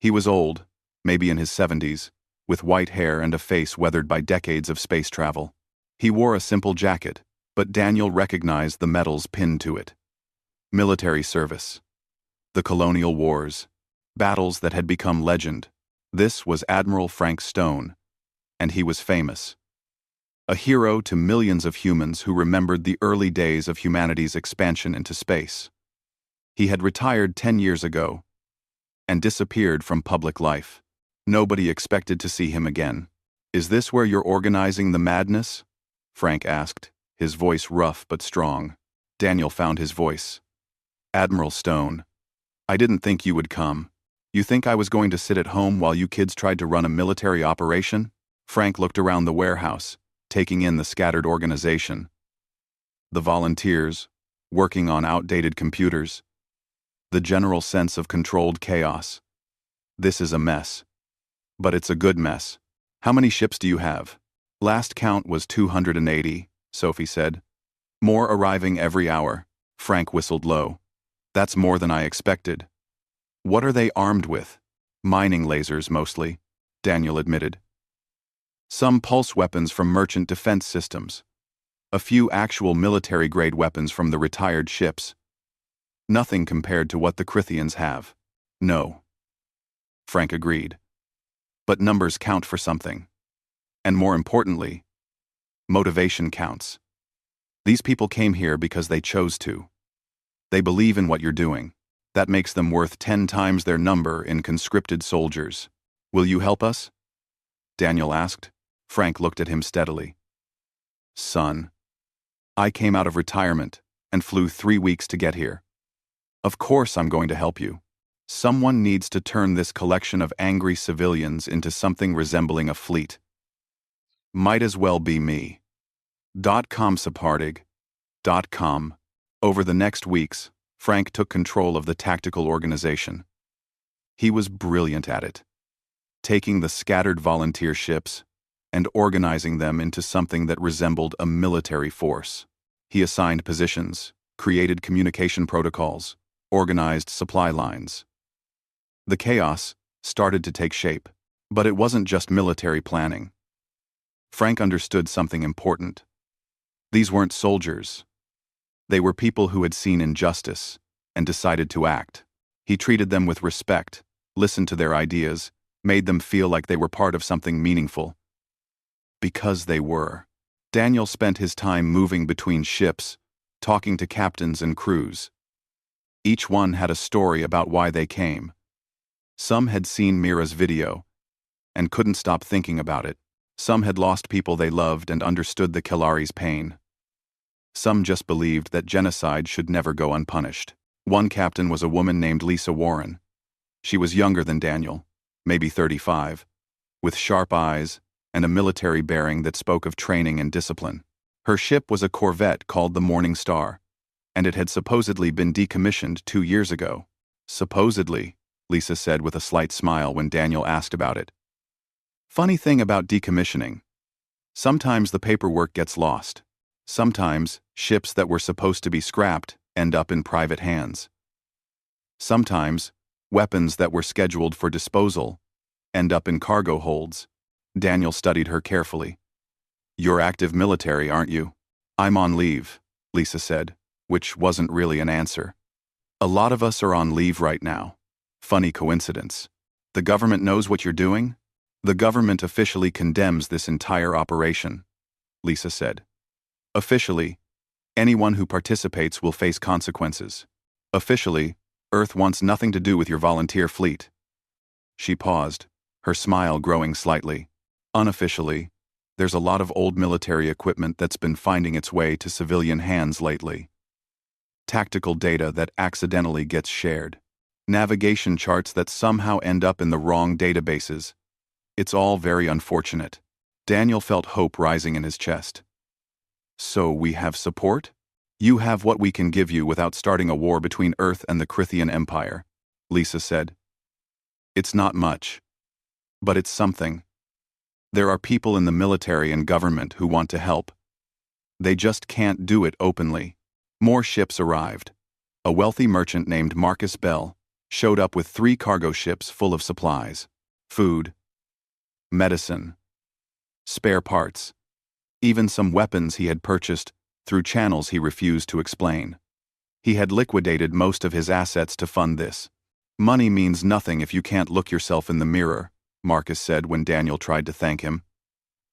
S1: He was old, maybe in his 70s, with white hair and a face weathered by decades of space travel. He wore a simple jacket, but Daniel recognized the medals pinned to it. Military service. The colonial wars. Battles that had become legend. This was Admiral Frank Stone, and he was famous. A hero to millions of humans who remembered the early days of humanity's expansion into space. He had retired 10 years ago and disappeared from public life. Nobody expected to see him again. Is this where you're organizing the madness? Frank asked, his voice rough but strong. Daniel found his voice. Admiral Stone, I didn't think you would come. You think I was going to sit at home while you kids tried to run a military operation? Frank looked around the warehouse, taking in the scattered organization. The volunteers, working on outdated computers. The general sense of controlled chaos. This is a mess. But it's a good mess. How many ships do you have? Last count was 280, Sophie said. More arriving every hour. Frank whistled low. That's more than I expected. What are they armed with? Mining lasers, mostly, Daniel admitted. Some pulse weapons from merchant defense systems. A few actual military-grade weapons from the retired ships. Nothing compared to what the Krithians have. No. Frank agreed. But numbers count for something. And more importantly, motivation counts. These people came here because they chose to. They believe in what you're doing. That makes them worth 10 times their number in conscripted soldiers. Will you help us? Daniel asked. Frank looked at him steadily. Son, I came out of retirement and flew 3 weeks to get here. Of course I'm going to help you. Someone needs to turn this collection of angry civilians into something resembling a fleet. Might as well be me. .com. Over the next weeks, Frank took control of the tactical organization. He was brilliant at it, taking the scattered volunteer ships and organizing them into something that resembled a military force. He assigned positions, created communication protocols, organized supply lines. The chaos started to take shape, but it wasn't just military planning. Frank understood something important. These weren't soldiers. They were people who had seen injustice and decided to act. He treated them with respect, listened to their ideas, made them feel like they were part of something meaningful. Because they were. Daniel spent his time moving between ships, talking to captains and crews. Each one had a story about why they came. Some had seen Mira's video and couldn't stop thinking about it. Some had lost people they loved and understood the Kilari's pain. Some just believed that genocide should never go unpunished. One captain was a woman named Lisa Warren. She was younger than Daniel, maybe 35, with sharp eyes and a military bearing that spoke of training and discipline. Her ship was a corvette called the Morning Star, and it had supposedly been decommissioned 2 years ago. Supposedly, Lisa said with a slight smile when Daniel asked about it. Funny thing about decommissioning. Sometimes the paperwork gets lost. Sometimes, ships that were supposed to be scrapped end up in private hands. Sometimes, weapons that were scheduled for disposal end up in cargo holds. Daniel studied her carefully. You're active military, aren't you? I'm on leave, Lisa said, which wasn't really an answer. A lot of us are on leave right now. Funny coincidence. The government knows what you're doing? The government officially condemns this entire operation, Lisa said. Officially, anyone who participates will face consequences. Officially, Earth wants nothing to do with your volunteer fleet. She paused, her smile growing slightly. Unofficially, there's a lot of old military equipment that's been finding its way to civilian hands lately. Tactical data that accidentally gets shared. Navigation charts that somehow end up in the wrong databases. It's all very unfortunate. Daniel felt hope rising in his chest. So we have support? You have what we can give you without starting a war between Earth and the Crithian Empire, Lisa said. It's not much. But it's something. There are people in the military and government who want to help. They just can't do it openly. More ships arrived. A wealthy merchant named Marcus Bell showed up with 3 cargo ships full of supplies, food, medicine, spare parts, even some weapons he had purchased through channels he refused to explain. He had liquidated most of his assets to fund this. Money means nothing if you can't look yourself in the mirror, Marcus said when Daniel tried to thank him.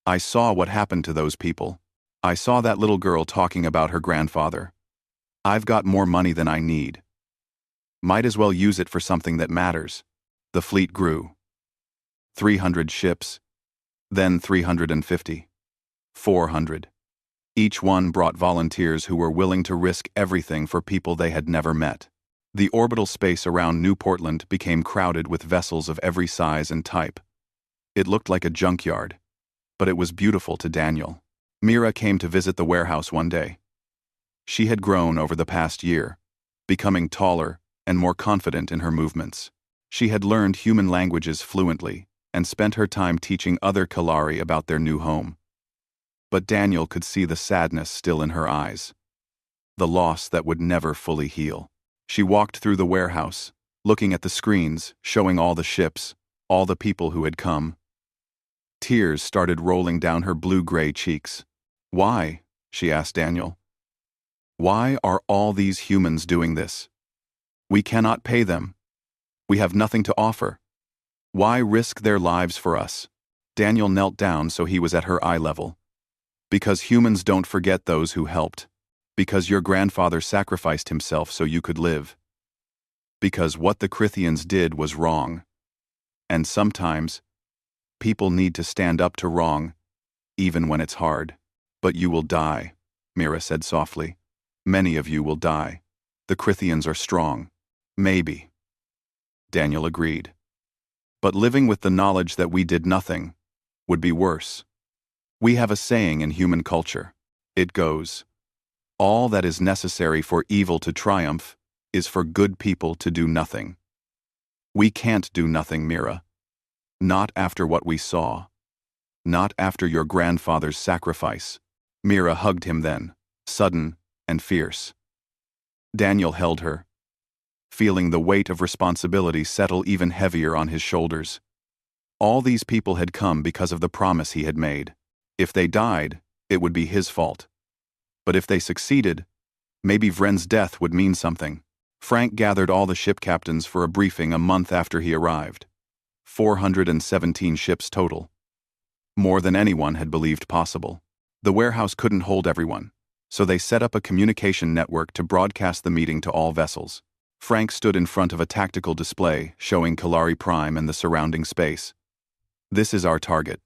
S1: I saw what happened to those people. I saw that little girl talking about her grandfather. I've got more money than I need. Might as well use it for something that matters. The fleet grew. 300 ships, then 350. 400. Each one brought volunteers who were willing to risk everything for people they had never met. The orbital space around New Portland became crowded with vessels of every size and type. It looked like a junkyard, but it was beautiful to Daniel. Mira came to visit the warehouse one day. She had grown over the past year, becoming taller and more confident in her movements. She had learned human languages fluently and spent her time teaching other Kalari about their new home. But Daniel could see the sadness still in her eyes, the loss that would never fully heal. She walked through the warehouse, looking at the screens, showing all the ships, all the people who had come. Tears started rolling down her blue-gray cheeks. Why? She asked Daniel. Why are all these humans doing this? We cannot pay them. We have nothing to offer. Why risk their lives for us? Daniel knelt down so he was at her eye level. Because humans don't forget those who helped. Because your grandfather sacrificed himself so you could live. Because what the Crithians did was wrong. And sometimes, people need to stand up to wrong, even when it's hard. But you will die, Mira said softly. Many of you will die. The Crithians are strong. Maybe. Daniel agreed. But living with the knowledge that we did nothing would be worse. We have a saying in human culture. It goes, all that is necessary for evil to triumph is for good people to do nothing. We can't do nothing, Mira. Not after what we saw. Not after your grandfather's sacrifice. Mira hugged him then, sudden and fierce. Daniel held her, feeling the weight of responsibility settle even heavier on his shoulders. All these people had come because of the promise he had made. If they died, it would be his fault. But if they succeeded, maybe Vren's death would mean something. Frank gathered all the ship captains for a briefing a month after he arrived. 417 ships total. More than anyone had believed possible. The warehouse couldn't hold everyone, so they set up a communication network to broadcast the meeting to all vessels. Frank stood in front of a tactical display showing Kalari Prime and the surrounding space. This is our target.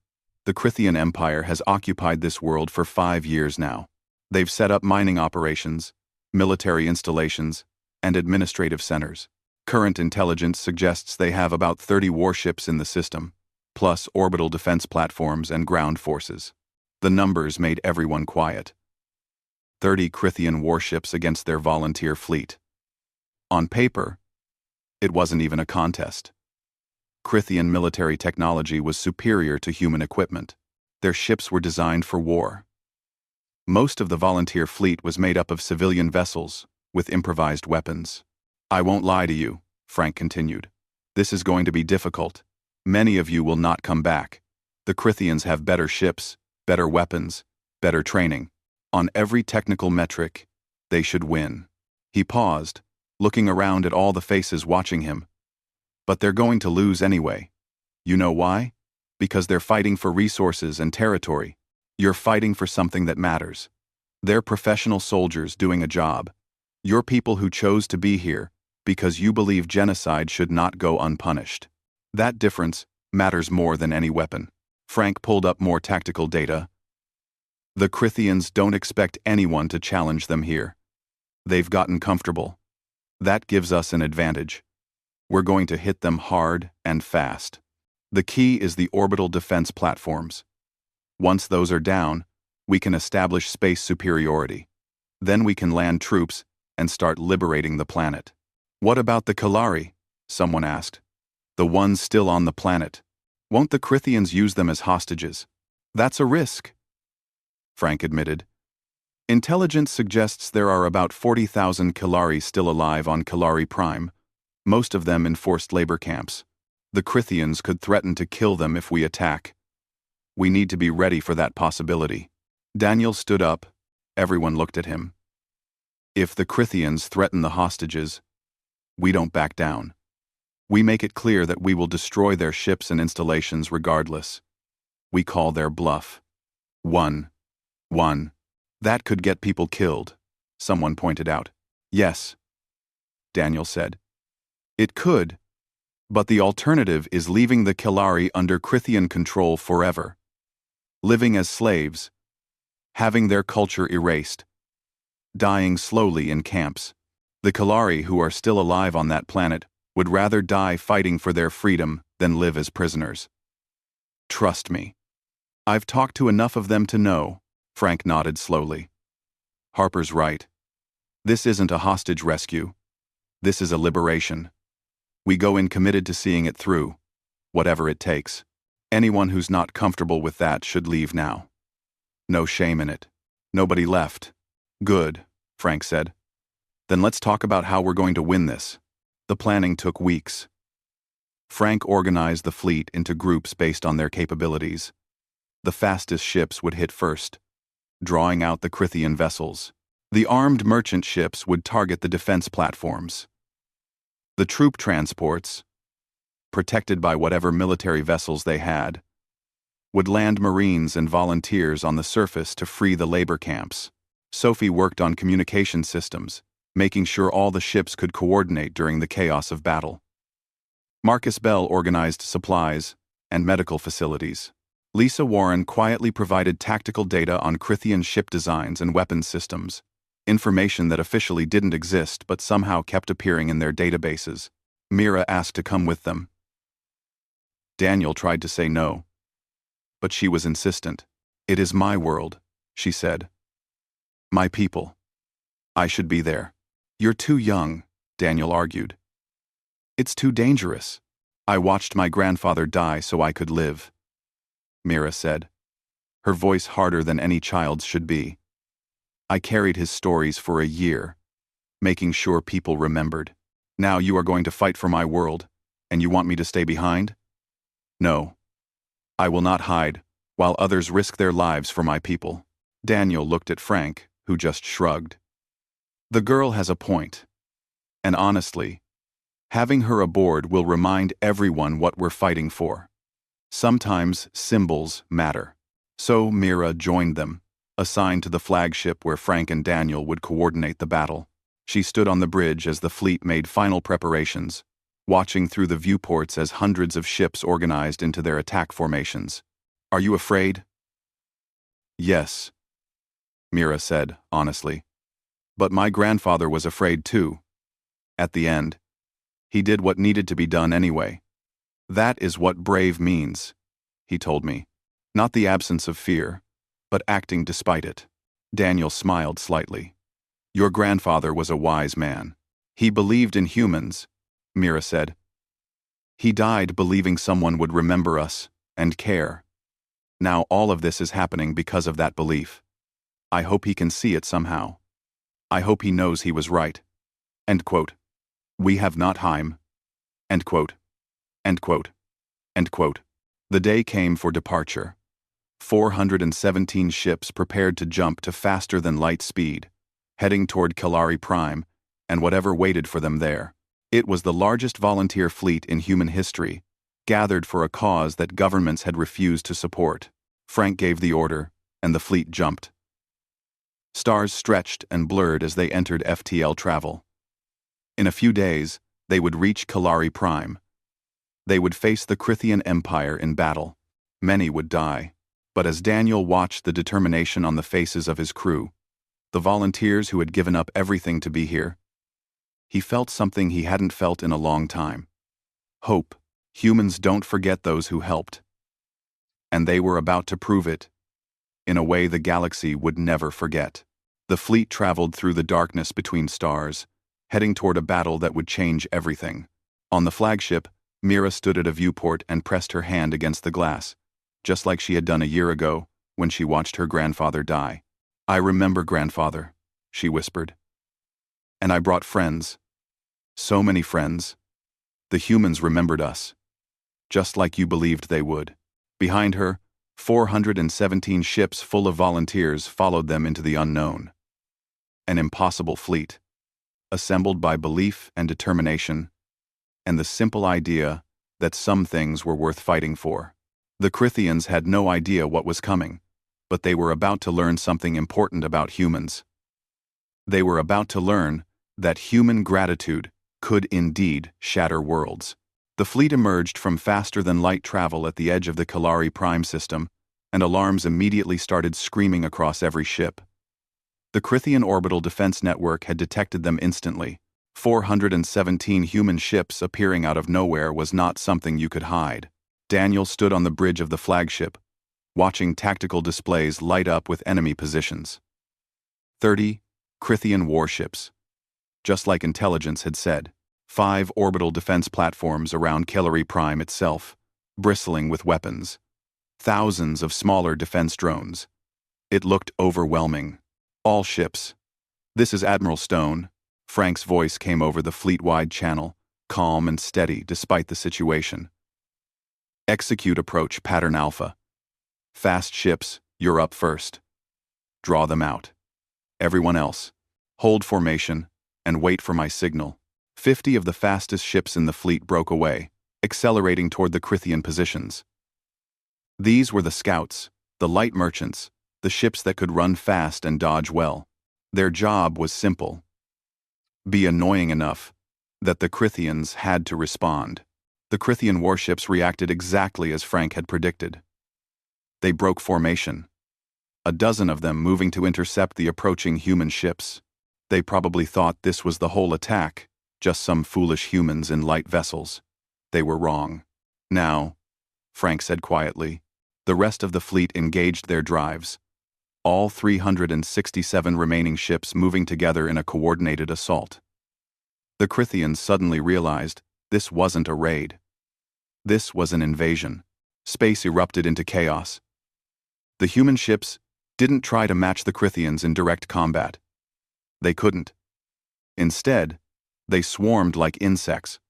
S1: The Crithian Empire has occupied this world for 5 years now. They've set up mining operations, military installations, and administrative centers. Current intelligence suggests they have about 30 warships in the system, plus orbital defense platforms and ground forces. The numbers made everyone quiet. 30 Crithian warships against their volunteer fleet. On paper, it wasn't even a contest. Crithian military technology was superior to human equipment. Their ships were designed for war. Most of the volunteer fleet was made up of civilian vessels, with improvised weapons. "I won't lie to you," Frank continued. "This is going to be difficult. Many of you will not come back. The Crithians have better ships, better weapons, better training. On every technical metric, they should win." He paused, looking around at all the faces watching him. "But they're going to lose anyway. You know why? Because they're fighting for resources and territory. You're fighting for something that matters. They're professional soldiers doing a job. You're people who chose to be here because you believe genocide should not go unpunished. That difference matters more than any weapon." Frank pulled up more tactical data. "The Crithians don't expect anyone to challenge them here. They've gotten comfortable. That gives us an advantage. We're going to hit them hard and fast. The key is the orbital defense platforms. Once those are down, we can establish space superiority. Then we can land troops and start liberating the planet." "What about the Kalari?" someone asked. "The ones still on the planet. Won't the Crithians use them as hostages?" "That's a risk," Frank admitted. "Intelligence suggests there are about 40,000 Kalari still alive on Kalari Prime, most of them in forced labor camps. The Crithians could threaten to kill them if we attack. We need to be ready for that possibility." Daniel stood up. Everyone looked at him. "If the Crithians threaten the hostages, we don't back down. We make it clear that we will destroy their ships and installations regardless. We call their bluff. 1-1. That could get people killed," someone pointed out. "Yes," Daniel said. "It could, but the alternative is leaving the Kalari under Crithian control forever. Living as slaves, having their culture erased, dying slowly in camps. The Kalari who are still alive on that planet would rather die fighting for their freedom than live as prisoners. Trust me. I've talked to enough of them to know." Frank nodded slowly. "Harper's right. This isn't a hostage rescue. This is a liberation. We go in committed to seeing it through, whatever it takes. Anyone who's not comfortable with that should leave now. No shame in it." Nobody left. "Good," Frank said. "Then let's talk about how we're going to win this." The planning took weeks. Frank organized the fleet into groups based on their capabilities. The fastest ships would hit first, drawing out the Crithian vessels. The armed merchant ships would target the defense platforms. The troop transports, protected by whatever military vessels they had, would land Marines and volunteers on the surface to free the labor camps. Sophie worked on communication systems, making sure all the ships could coordinate during the chaos of battle. Marcus Bell organized supplies and medical facilities. Lisa Warren quietly provided tactical data on Crithian ship designs and weapons systems, information that officially didn't exist but somehow kept appearing in their databases. Mira asked to come with them. Daniel tried to say no, but she was insistent. "It is my world," she said. "My people. I should be there." "You're too young," Daniel argued. "It's too dangerous. I watched my grandfather die so I could live," Mira said, her voice harder than any child's should be. "I carried his stories for a year, making sure people remembered. Now you are going to fight for my world, and you want me to stay behind? No. I will not hide, while others risk their lives for my people." Daniel looked at Frank, who just shrugged. The girl has a point. And honestly, having her aboard will remind everyone what we're fighting for. Sometimes symbols matter. So Mira joined them, assigned to the flagship where Frank and Daniel would coordinate the battle. She stood on the bridge as the fleet made final preparations, watching through the viewports as hundreds of ships organized into their attack formations. "Are you afraid?" "Yes," Mira said, honestly. "But my grandfather was afraid too. At the end, he did what needed to be done anyway. That is what brave means," he told me. "Not the absence of fear, but acting despite it." Daniel smiled slightly. "Your grandfather was a wise man. He believed in humans," Mira said. He died believing someone would remember us and care. Now all of this is happening because of that belief. I hope he can see it somehow. I hope he knows he was right." End quote. "We have not Heim." End quote. End quote. End quote. The day came for departure. 417 ships prepared to jump to faster-than-light speed, heading toward Kalari Prime and whatever waited for them there. It was the largest volunteer fleet in human history, gathered for a cause that governments had refused to support. Frank gave the order, and the fleet jumped. Stars stretched and blurred as they entered FTL travel. In a few days, they would reach Kalari Prime. They would face the Krithian Empire in battle. Many would die. But as Daniel watched the determination on the faces of his crew, the volunteers who had given up everything to be here, he felt something he hadn't felt in a long time. Hope. Humans don't forget those who helped. And they were about to prove it, in a way the galaxy would never forget. The fleet traveled through the darkness between stars, heading toward a battle that would change everything. On the flagship, Mira stood at a viewport and pressed her hand against the glass, just like she had done a year ago when she watched her grandfather die. "I remember, grandfather," she whispered. "And I brought friends. So many friends. The humans remembered us, just like you believed they would." Behind her, 417 ships full of volunteers followed them into the unknown. An impossible fleet, assembled by belief and determination, and the simple idea that some things were worth fighting for. The Krithians had no idea what was coming, but they were about to learn something important about humans. They were about to learn that human gratitude could indeed shatter worlds. The fleet emerged from faster-than-light travel at the edge of the Kalari Prime system, and alarms immediately started screaming across every ship. The Krithian Orbital Defense Network had detected them instantly. 417 human ships appearing out of nowhere was not something you could hide. Daniel stood on the bridge of the flagship, watching tactical displays light up with enemy positions. 30 Krithian warships. Just like intelligence had said, 5 orbital defense platforms around Kalari Prime itself, bristling with weapons. Thousands of smaller defense drones. It looked overwhelming. All ships. "This is Admiral Stone." Frank's voice came over the fleet-wide channel, calm and steady despite the situation. "Execute approach pattern Alpha. Fast ships, you're up first. Draw them out. Everyone else, hold formation and wait for my signal." 50 of the fastest ships in the fleet broke away, accelerating toward the Krithian positions. These were the scouts, the light merchants, the ships that could run fast and dodge well. Their job was simple. Be annoying enough that the Krithians had to respond. The Krithian warships reacted exactly as Frank had predicted. They broke formation. A dozen of them moving to intercept the approaching human ships. They probably thought this was the whole attack, just some foolish humans in light vessels. They were wrong. "Now," Frank said quietly, the rest of the fleet engaged their drives. All 367 remaining ships moving together in a coordinated assault. The Krithians suddenly realized this wasn't a raid. This was an invasion. Space erupted into chaos. The human ships didn't try to match the Krithians in direct combat. They couldn't. Instead, they swarmed like insects,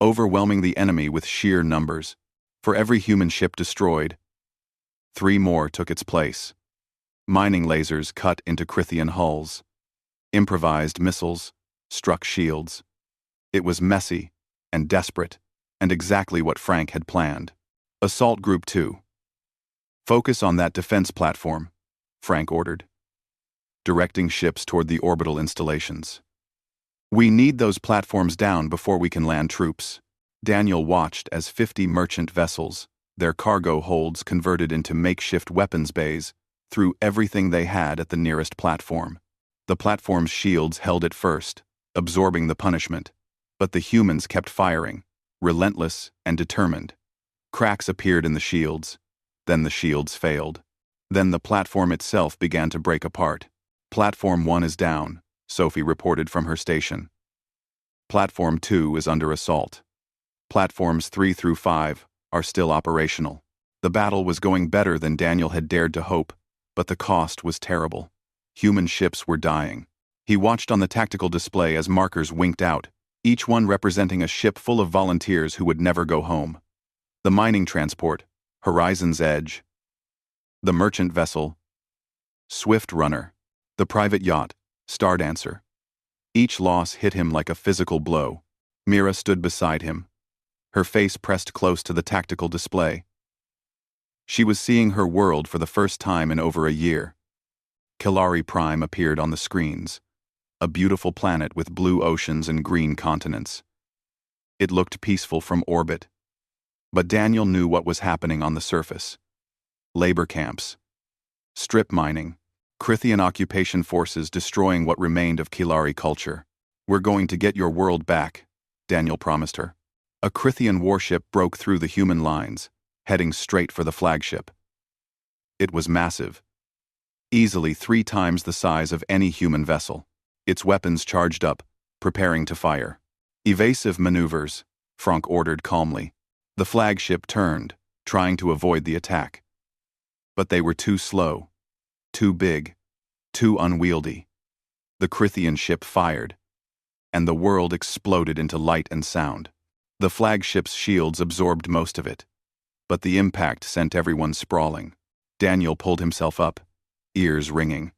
S1: overwhelming the enemy with sheer numbers. For every human ship destroyed, 3 more took its place. Mining lasers cut into Krithian hulls. Improvised missiles struck shields. It was messy and desperate, and exactly what Frank had planned. Assault Group 2. "Focus on that defense platform," Frank ordered, directing ships toward the orbital installations. "We need those platforms down before we can land troops." Daniel watched as 50 merchant vessels, their cargo holds converted into makeshift weapons bays, threw everything they had at the nearest platform. The platform's shields held it first, absorbing the punishment, but the humans kept firing, relentless and determined. Cracks appeared in the shields. Then the shields failed. Then the platform itself began to break apart. "Platform 1 is down," Sophie reported from her station. "Platform 2 is under assault." Platforms 3 through 5 are still operational. The battle was going better than Daniel had dared to hope, but the cost was terrible. Human ships were dying. He watched on the tactical display as markers winked out, each one representing a ship full of volunteers who would never go home. The mining transport, Horizon's Edge. The merchant vessel, Swift Runner. The private yacht, Stardancer. Each loss hit him like a physical blow. Mira stood beside him, her face pressed close to the tactical display. She was seeing her world for the first time in over a year. Kilari Prime appeared on the screens, a beautiful planet with blue oceans and green continents. It looked peaceful from orbit. But Daniel knew what was happening on the surface. Labor camps, strip mining, Crithian occupation forces destroying what remained of Kilari culture. "We're going to get your world back," Daniel promised her. A Crithian warship broke through the human lines, heading straight for the flagship. It was massive, easily 3 times the size of any human vessel. Its weapons charged up, preparing to fire. "Evasive maneuvers," Frank ordered calmly. The flagship turned, trying to avoid the attack. But they were too slow, too big, too unwieldy. The Crithian ship fired, and the world exploded into light and sound. The flagship's shields absorbed most of it, but the impact sent everyone sprawling. Daniel pulled himself up, ears ringing.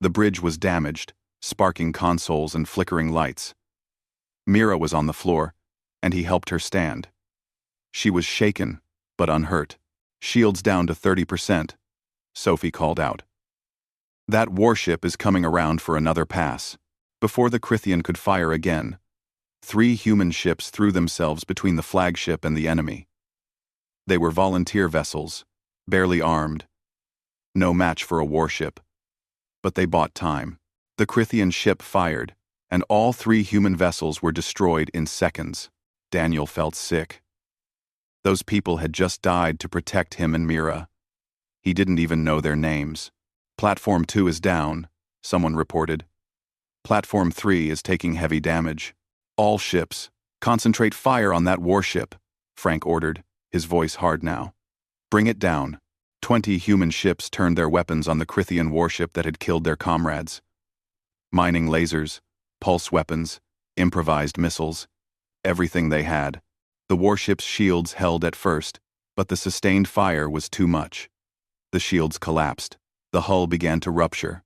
S1: The bridge was damaged, sparking consoles and flickering lights. Mira was on the floor, and he helped her stand. She was shaken, but unhurt. "Shields down to 30%, Sophie called out. "That warship is coming around for another pass." Before the Crithian could fire again, 3 human ships threw themselves between the flagship and the enemy. They were volunteer vessels, barely armed. No match for a warship. But they bought time. The Crithian ship fired, and all 3 human vessels were destroyed in seconds. Daniel felt sick. Those people had just died to protect him and Mira. He didn't even know their names. "Platform 2 is down," someone reported. "Platform 3 is taking heavy damage. All ships, concentrate fire on that warship," Frank ordered, his voice hard now. "Bring it down." 20 human ships turned their weapons on the Crithian warship that had killed their comrades. Mining lasers, pulse weapons, improvised missiles, everything they had. The warship's shields held at first, but the sustained fire was too much. The shields collapsed. The hull began to rupture.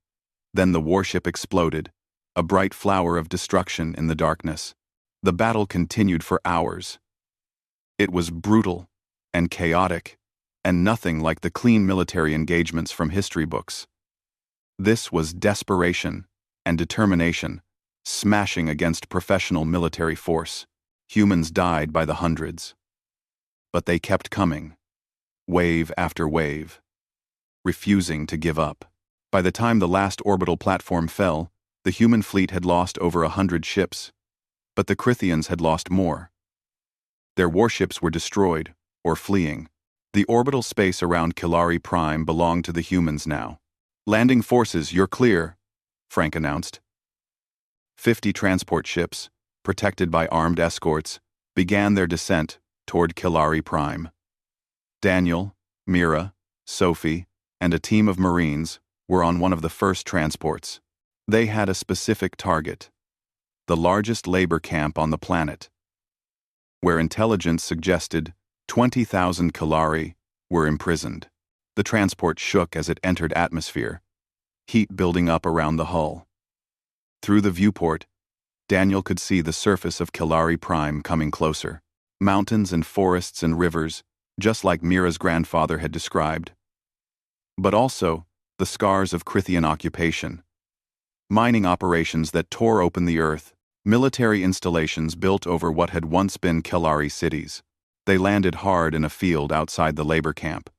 S1: Then the warship exploded, a bright flower of destruction in the darkness. The battle continued for hours. It was brutal and chaotic, and nothing like the clean military engagements from history books. This was desperation and determination, smashing against professional military force. Humans died by the hundreds. But they kept coming, wave after wave, refusing to give up. By the time the last orbital platform fell, the human fleet had lost over 100 ships, but the Crithians had lost more. Their warships were destroyed or fleeing. The orbital space around Kilari Prime belonged to the humans now. "Landing forces, you're clear," Frank announced. 50 transport ships, protected by armed escorts, began their descent toward Kilari Prime. Daniel, Mira, Sophie, and a team of Marines were on one of the first transports. They had a specific target: the largest labor camp on the planet, where intelligence suggested 20,000 Kilari were imprisoned. The transport shook as it entered atmosphere, heat building up around the hull. Through the viewport, Daniel could see the surface of Kilari Prime coming closer. Mountains and forests and rivers, just like Mira's grandfather had described. But also, the scars of Crithian occupation. Mining operations that tore open the earth, military installations built over what had once been Kilari cities. They landed hard in a field outside the labor camp.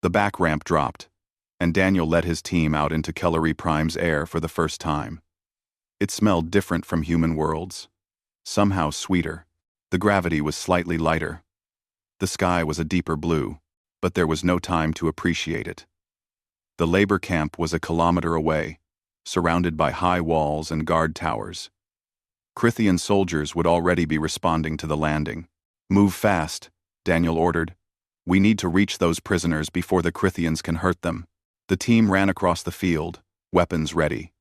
S1: The back ramp dropped, and Daniel led his team out into Kilari Prime's air for the first time. It smelled different from human worlds, somehow sweeter. The gravity was slightly lighter. The sky was a deeper blue, but there was no time to appreciate it. The labor camp was a kilometer away, surrounded by high walls and guard towers. Crithian soldiers would already be responding to the landing. "Move fast," Daniel ordered. "We need to reach those prisoners before the Crithians can hurt them." The team ran across the field, weapons ready.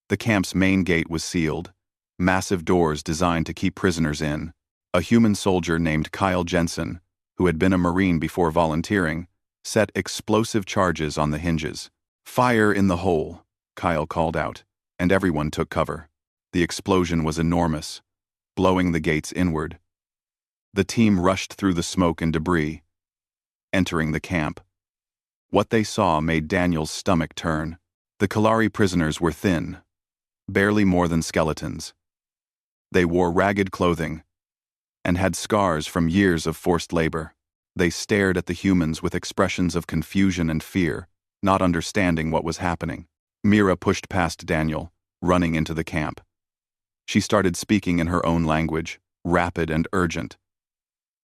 S1: The camp's main gate was sealed, massive doors designed to keep prisoners in. A human soldier named Kyle Jensen, who had been a Marine before volunteering, set explosive charges on the hinges. "Fire in the hole," Kyle called out, and everyone took cover. The explosion was enormous, blowing the gates inward. The team rushed through the smoke and debris, entering the camp. What they saw made Daniel's stomach turn. The Kalari prisoners were thin, barely more than skeletons. They wore ragged clothing and had scars from years of forced labor. They stared at the humans with expressions of confusion and fear, not understanding what was happening. Mira pushed past Daniel, running into the camp. She started speaking in her own language, rapid and urgent.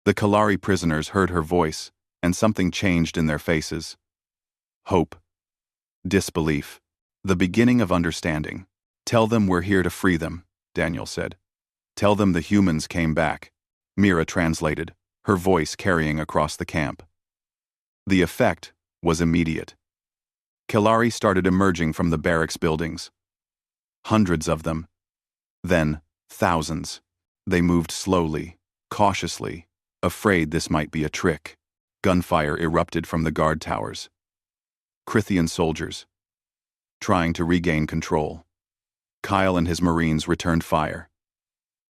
S1: The Kalari prisoners heard her voice, and something changed in their faces. Hope. Disbelief. The beginning of understanding. "Tell them we're here to free them," Daniel said. "Tell them the humans came back," Mira translated, her voice carrying across the camp. The effect was immediate. Kalari started emerging from the barracks buildings. Hundreds of them. Then, thousands. They moved slowly, cautiously, afraid this might be a trick. Gunfire erupted from the guard towers. Crithian soldiers, trying to regain control. Kyle and his Marines returned fire,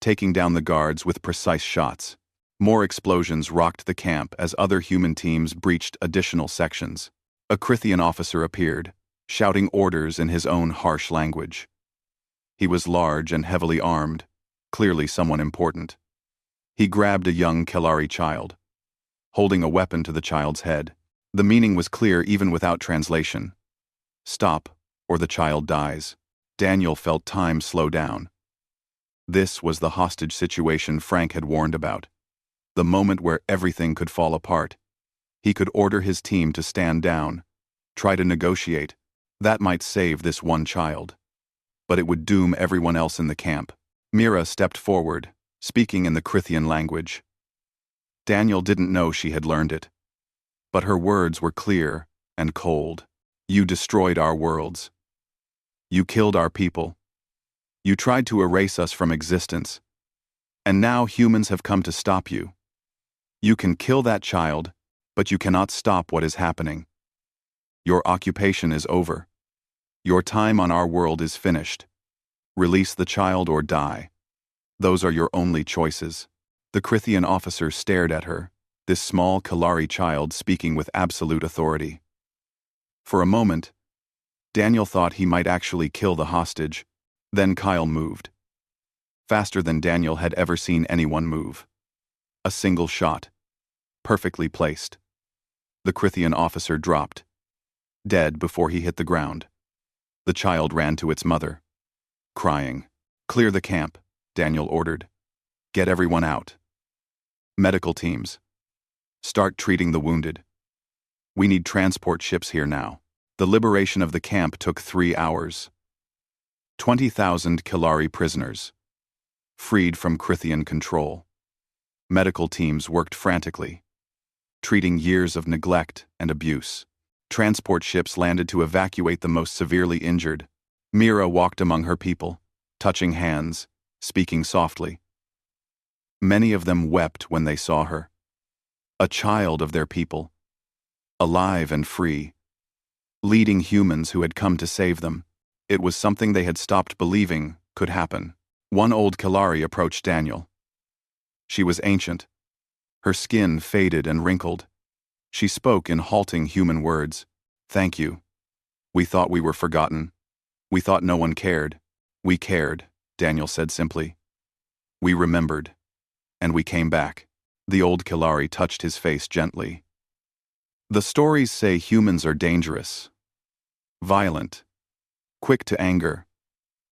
S1: taking down the guards with precise shots. More explosions rocked the camp as other human teams breached additional sections. A Crithian officer appeared, shouting orders in his own harsh language. He was large and heavily armed, clearly someone important. He grabbed a young Kalari child, holding a weapon to the child's head. The meaning was clear even without translation. "Stop, or the child dies." Daniel felt time slow down. This was the hostage situation Frank had warned about. The moment where everything could fall apart. He could order his team to stand down, try to negotiate. That might save this one child. But it would doom everyone else in the camp. Mira stepped forward, speaking in the Crithian language. Daniel didn't know she had learned it. But her words were clear and cold. "You destroyed our worlds. You killed our people. You tried to erase us from existence. And now humans have come to stop you. You can kill that child, but you cannot stop what is happening. Your occupation is over. Your time on our world is finished. Release the child or die. Those are your only choices." The Crithian officer stared at her, this small Kalari child speaking with absolute authority. For a moment, Daniel thought he might actually kill the hostage. Then Kyle moved. Faster than Daniel had ever seen anyone move. A single shot. Perfectly placed. The Crithian officer dropped, dead before he hit the ground. The child ran to its mother, crying. "Clear the camp," Daniel ordered. "Get everyone out. Medical teams. Start treating the wounded. We need transport ships here now." The liberation of the camp took 3 hours. 20,000 Kalari prisoners, freed from Crithian control. Medical teams worked frantically, treating years of neglect and abuse. Transport ships landed to evacuate the most severely injured. Mira walked among her people, touching hands, speaking softly. Many of them wept when they saw her. A child of their people, alive and free, leading humans who had come to save them. It was something they had stopped believing could happen. One old Kalari approached Daniel. She was ancient, her skin faded and wrinkled. She spoke in halting human words. "Thank you. We thought we were forgotten. We thought no one cared." "We cared," Daniel said simply. "We remembered. And we came back." The old Kalari touched his face gently. "The stories say humans are dangerous, violent, quick to anger.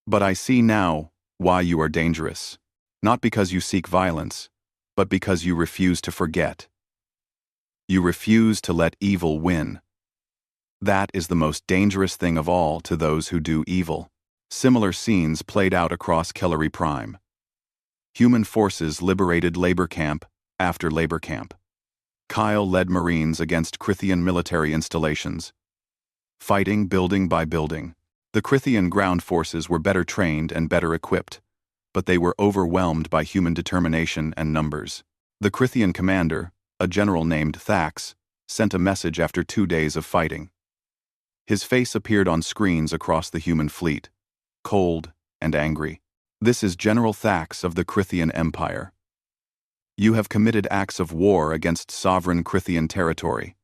S1: But I see now why you are dangerous. Not because you seek violence, but because you refuse to forget. You refuse to let evil win. That is the most dangerous thing of all to those who do evil." Similar scenes played out across Kellery Prime. Human forces liberated labor camp after labor camp. Kyle led Marines against Crithian military installations, fighting building by building. The Crithian ground forces were better trained and better equipped, but they were overwhelmed by human determination and numbers. The Crithian commander, a general named Thax, sent a message after 2 days of fighting. His face appeared on screens across the human fleet, cold and angry. "This is General Thax of the Crithian Empire. You have committed acts of war against sovereign Crithian territory.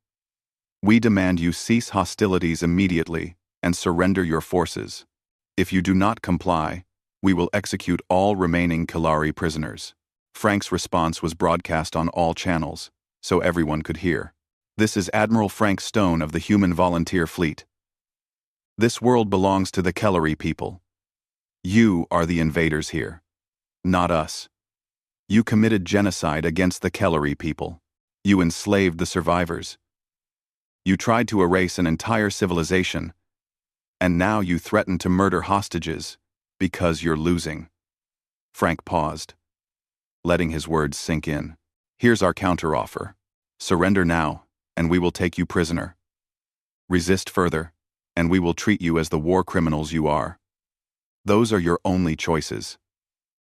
S1: We demand you cease hostilities immediately and surrender your forces. If you do not comply, we will execute all remaining Kalari prisoners." Frank's response was broadcast on all channels, so everyone could hear. "This is Admiral Frank Stone of the Human Volunteer Fleet. This world belongs to the Kalari people. You are the invaders here, not us. You committed genocide against the Kalari people. You enslaved the survivors. You tried to erase an entire civilization, and now you threaten to murder hostages because you're losing." Frank paused, letting his words sink in. "Here's our counteroffer. Surrender now, and we will take you prisoner. Resist further, and we will treat you as the war criminals you are. Those are your only choices.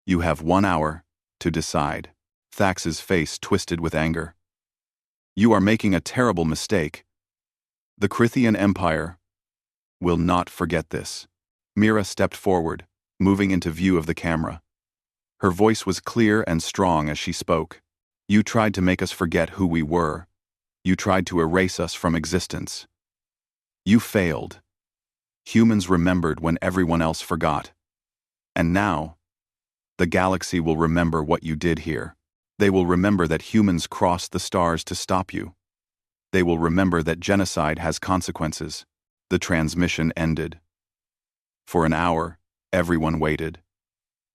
S1: You have 1 hour to decide." Thax's face twisted with anger. "You are making a terrible mistake. The Crithian Empire will not forget this." Mira stepped forward, moving into view of the camera. Her voice was clear and strong as she spoke. "You tried to make us forget who we were. You tried to erase us from existence. You failed. Humans remembered when everyone else forgot. And now, the galaxy will remember what you did here. They will remember that humans crossed the stars to stop you. They will remember that genocide has consequences." The transmission ended. For an hour, everyone waited.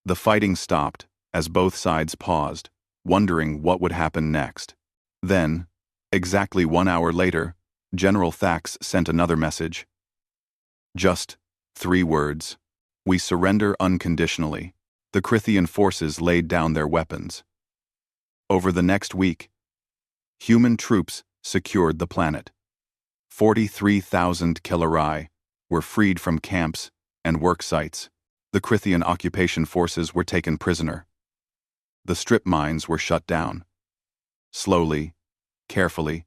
S1: The fighting stopped as both sides paused, wondering what would happen next. Then, exactly 1 hour later, General Thax sent another message. Just 3 words. "We surrender unconditionally." The Crithian forces laid down their weapons. Over the next week, human troops secured the planet. 43,000 Kalari were freed from camps and work sites. The Crithian occupation forces were taken prisoner. The strip mines were shut down. Slowly, carefully,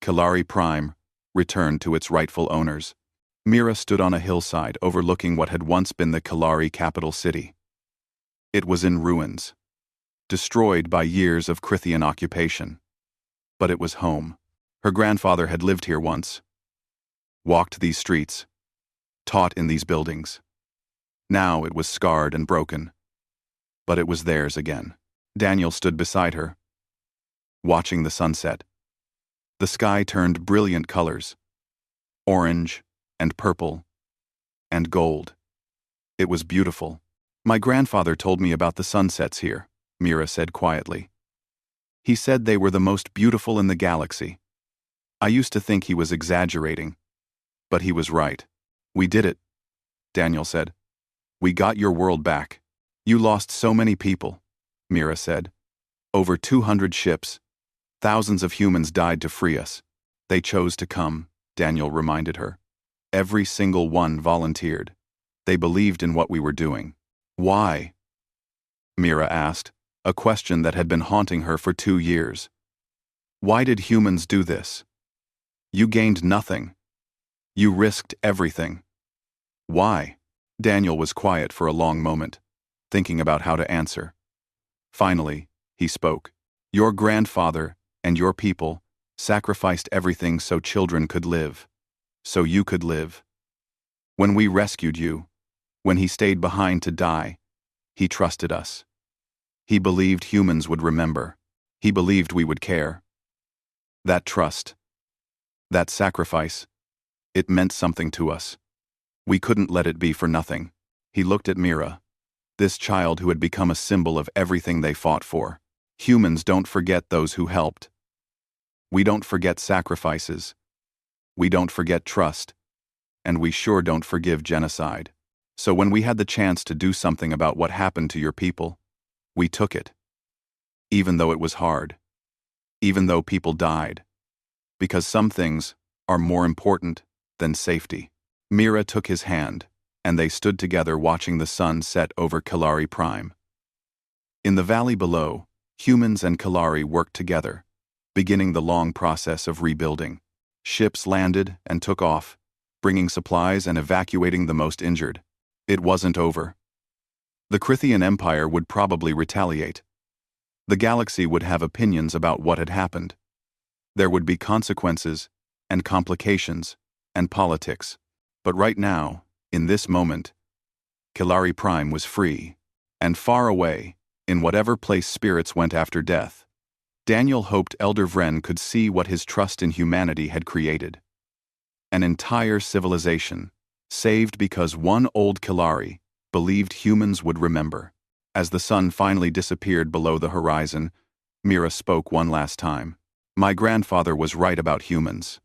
S1: Kalari Prime returned to its rightful owners. Mira stood on a hillside overlooking what had once been the Kalari capital city. It was in ruins, destroyed by years of Crithian occupation. But it was home. Her grandfather had lived here once, walked these streets, taught in these buildings. Now it was scarred and broken, but it was theirs again. Daniel stood beside her, watching the sunset. The sky turned brilliant colors, orange and purple and gold. It was beautiful. "My grandfather told me about the sunsets here," Mira said quietly. "He said they were the most beautiful in the galaxy. I used to think he was exaggerating, but he was right." "We did it," Daniel said. "We got your world back." "You lost so many people," Mira said. "Over 200 ships. Thousands of humans died to free us. They chose to come," Daniel reminded her. "Every single one volunteered. They believed in what we were doing." "Why?" Mira asked, a question that had been haunting her for 2 years. "Why did humans do this? You gained nothing. You risked everything. Why?" Daniel was quiet for a long moment, thinking about how to answer. Finally, he spoke. "Your grandfather and your people sacrificed everything so children could live, so you could live. When we rescued you, when he stayed behind to die, he trusted us. He believed humans would remember. He believed we would care. That trust, that sacrifice, it meant something to us. We couldn't let it be for nothing." He looked at Mira, this child who had become a symbol of everything they fought for. "Humans don't forget those who helped. We don't forget sacrifices. We don't forget trust. And we sure don't forgive genocide. So when we had the chance to do something about what happened to your people, We took it. Even though it was hard. Even though people died. Because some things are more important than safety. Mira took his hand, and they stood together watching the sun set over Kalari Prime. In the valley below, humans and Kalari worked together, beginning the long process of rebuilding. Ships landed and took off, bringing supplies and evacuating the most injured. It wasn't over. The Krithian Empire would probably retaliate. The galaxy would have opinions about what had happened. There would be consequences, and complications, and politics. But right now, in this moment, Kalari Prime was free, and far away, in whatever place spirits went after death. Daniel hoped Elder Vren could see what his trust in humanity had created. An entire civilization, saved because one old Kalari believed humans would remember. As the sun finally disappeared below the horizon, Mira spoke one last time. My grandfather was right about humans.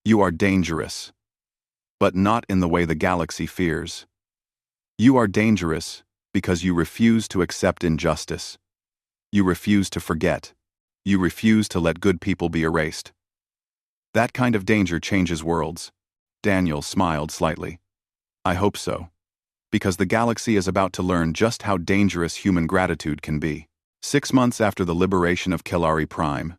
S1: You are dangerous. But not in the way the galaxy fears. You are dangerous because you refuse to accept injustice. You refuse to forget. You refuse to let good people be erased. That kind of danger changes worlds. Daniel smiled slightly. I hope so. Because the galaxy is about to learn just how dangerous human gratitude can be. 6 months after the liberation of Kalari Prime,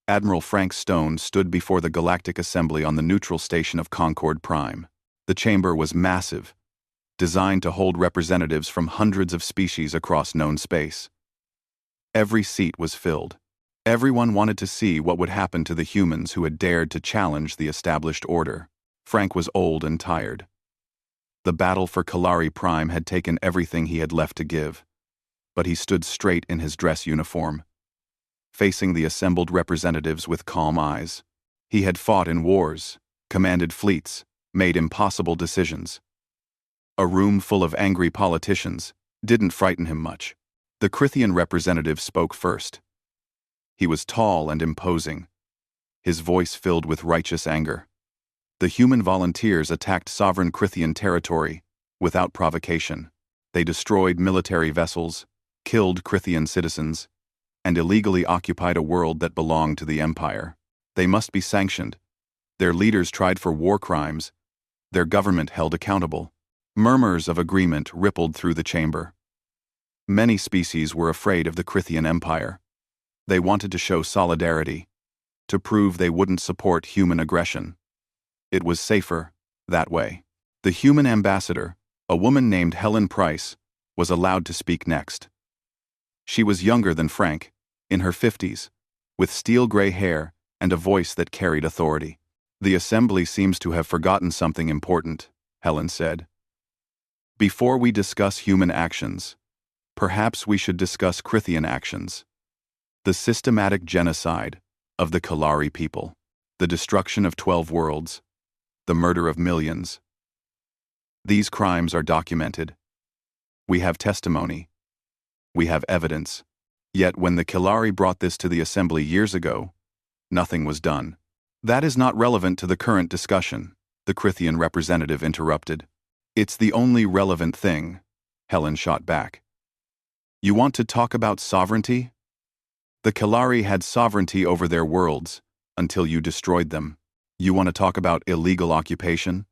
S1: Admiral Frank Stone stood before the Galactic Assembly on the neutral station of Concord Prime. The chamber was massive, designed to hold representatives from hundreds of species across known space. Every seat was filled. Everyone wanted to see what would happen to the humans who had dared to challenge the established order. Frank was old and tired. The battle for Kalari Prime had taken everything he had left to give, but he stood straight in his dress uniform, facing the assembled representatives with calm eyes. He had fought in wars, commanded fleets, made impossible decisions. A room full of angry politicians didn't frighten him much. The Krithian representative spoke first. He was tall and imposing, his voice filled with righteous anger. The human volunteers attacked sovereign Krithian territory without provocation. They destroyed military vessels, killed Krithian citizens, and illegally occupied a world that belonged to the Empire. They must be sanctioned. Their leaders tried for war crimes. Their government held accountable. Murmurs of agreement rippled through the chamber. Many species were afraid of the Krithian Empire. They wanted to show solidarity, to prove they wouldn't support human aggression. It was safer that way. The human ambassador, a woman named Helen Price, was allowed to speak next. She was younger than Frank, in her 50s, with steel-gray hair and a voice that carried authority. The assembly seems to have forgotten something important, Helen said. Before we discuss human actions, perhaps we should discuss Krithian actions. The systematic genocide of the Kalari people, the destruction of 12 worlds, the murder of millions. These crimes are documented. We have testimony. We have evidence. Yet when the Kalari brought this to the assembly years ago, nothing was done. That is not relevant to the current discussion, the Krithian representative interrupted. It's the only relevant thing, Helen shot back. You want to talk about sovereignty? The Kalari had sovereignty over their worlds until you destroyed them. You want to talk about illegal occupation?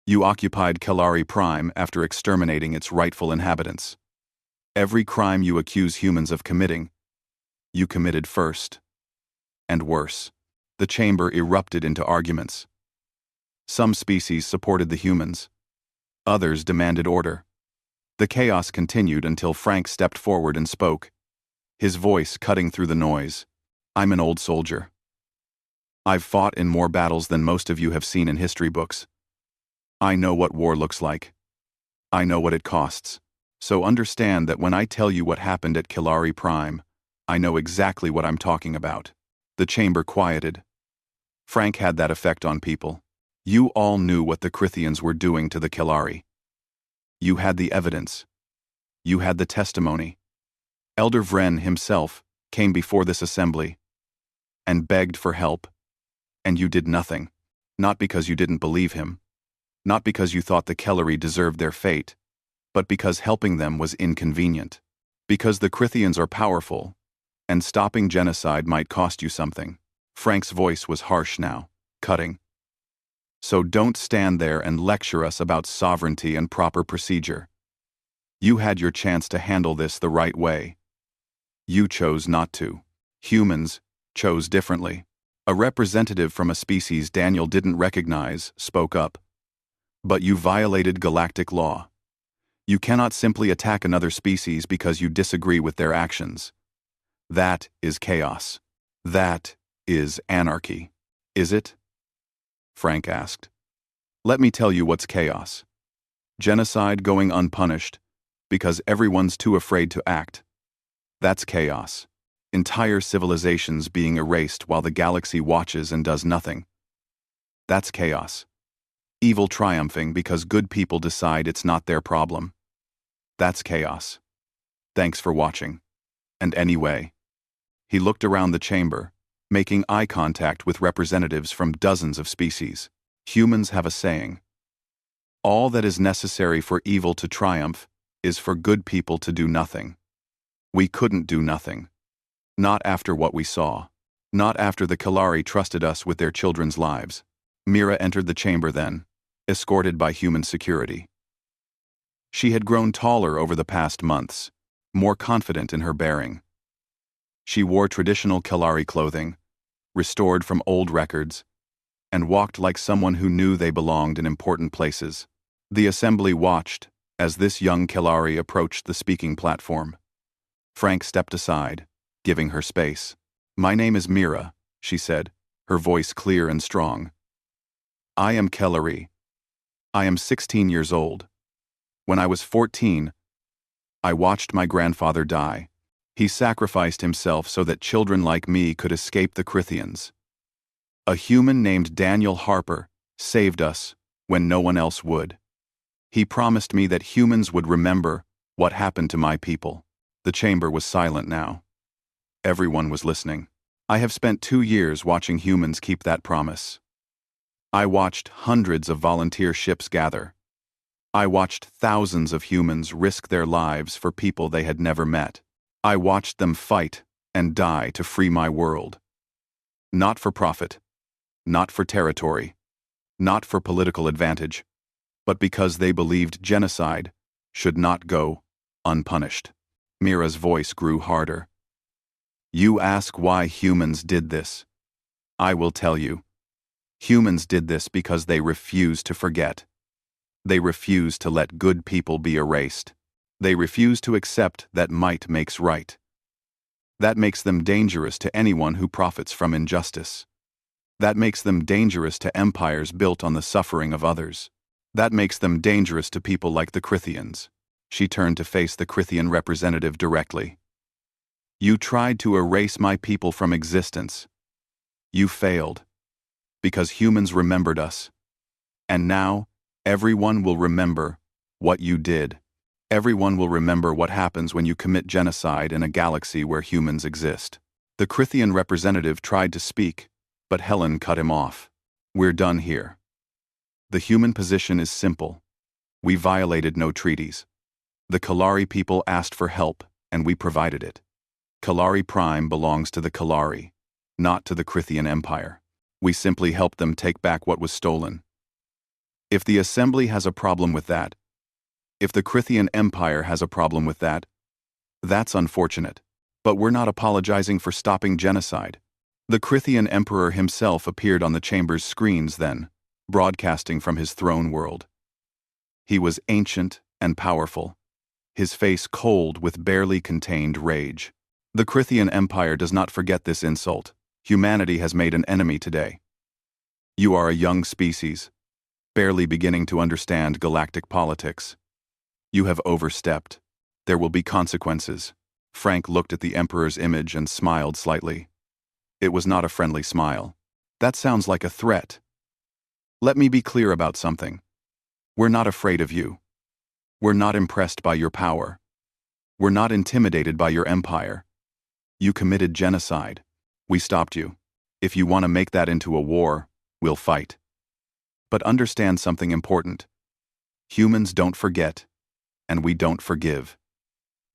S1: You occupied Kalari Prime after exterminating its rightful inhabitants. Every crime you accuse humans of committing, you committed first. And worse. The chamber erupted into arguments. Some species supported the humans. Others demanded order. The chaos continued until Frank stepped forward and spoke, his voice cutting through the noise. I'm an old soldier. I've fought in more battles than most of you have seen in history books. I know what war looks like. I know what it costs. So understand that when I tell you what happened at Kalari Prime, I know exactly what I'm talking about. The chamber quieted. Frank had that effect on people. You all knew what the Krithians were doing to the Kalari. You had the evidence. You had the testimony. Elder Vren himself came before this assembly and begged for help. And you did nothing. Not because you didn't believe him. Not because you thought the Kalari deserved their fate, but because helping them was inconvenient. Because the Crithians are powerful, and stopping genocide might cost you something. Frank's voice was harsh now, cutting. So don't stand there and lecture us about sovereignty and proper procedure. You had your chance to handle this the right way. You chose not to. Humans chose differently. A representative from a species Daniel didn't recognize spoke up. But you violated galactic law. You cannot simply attack another species because you disagree with their actions. That is chaos. That is anarchy. Is it? Frank asked. Let me tell you what's chaos. Genocide going unpunished because everyone's too afraid to act. That's chaos. Entire civilizations being erased while the galaxy watches and does nothing. That's chaos. Evil triumphing because good people decide it's not their problem. That's chaos. Thanks for watching. And anyway. He looked around the chamber, making eye contact with representatives from dozens of species. Humans have a saying. All that is necessary for evil to triumph is for good people to do nothing. We couldn't do nothing. Not after what we saw. Not after the Kalari trusted us with their children's lives. Mira entered the chamber then, escorted by human security. She had grown taller over the past months, more confident in her bearing. She wore traditional Kalari clothing, restored from old records, and walked like someone who knew they belonged in important places. The assembly watched as this young Kalari approached the speaking platform. Frank stepped aside, giving her space. My name is Mira, she said, her voice clear and strong. I am Kalari. I am 16 years old. When I was 14, I watched my grandfather die. He sacrificed himself so that children like me could escape the Crithians. A human named Daniel Harper saved us when no one else would. He promised me that humans would remember what happened to my people. The chamber was silent now. Everyone was listening. I have spent 2 years watching humans keep that promise. I watched hundreds of volunteer ships gather. I watched thousands of humans risk their lives for people they had never met. I watched them fight and die to free my world. Not for profit, not for territory, not for political advantage, but because they believed genocide should not go unpunished. Mira's voice grew harder. You ask why humans did this. I will tell you. Humans did this because they refused to forget. They refused to let good people be erased. They refused to accept that might makes right. That makes them dangerous to anyone who profits from injustice. That makes them dangerous to empires built on the suffering of others. That makes them dangerous to people like the Crithians. She turned to face the Crithian representative directly. You tried to erase my people from existence. You failed. Because humans remembered us. And now, everyone will remember what you did. Everyone will remember what happens when you commit genocide in a galaxy where humans exist. The Crithian representative tried to speak, but Helen cut him off. We're done here. The human position is simple. We violated no treaties. The Kalari people asked for help, and we provided it. Kalari Prime belongs to the Kalari, not to the Crithian Empire. We simply helped them take back what was stolen. If the Assembly has a problem with that, if the Crithian Empire has a problem with that, that's unfortunate. But we're not apologizing for stopping genocide. The Crithian Emperor himself appeared on the chamber's screens then, broadcasting from his throne world. He was ancient and powerful, his face cold with barely contained rage. The Crithian Empire does not forget this insult. Humanity has made an enemy today. You are a young species, barely beginning to understand galactic politics. You have overstepped. There will be consequences. Frank looked at the Emperor's image and smiled slightly. It was not a friendly smile. That sounds like a threat. Let me be clear about something. We're not afraid of you. We're not impressed by your power. We're not intimidated by your empire. You committed genocide. We stopped you. If you want to make that into a war, we'll fight. But understand something important. Humans don't forget, and we don't forgive.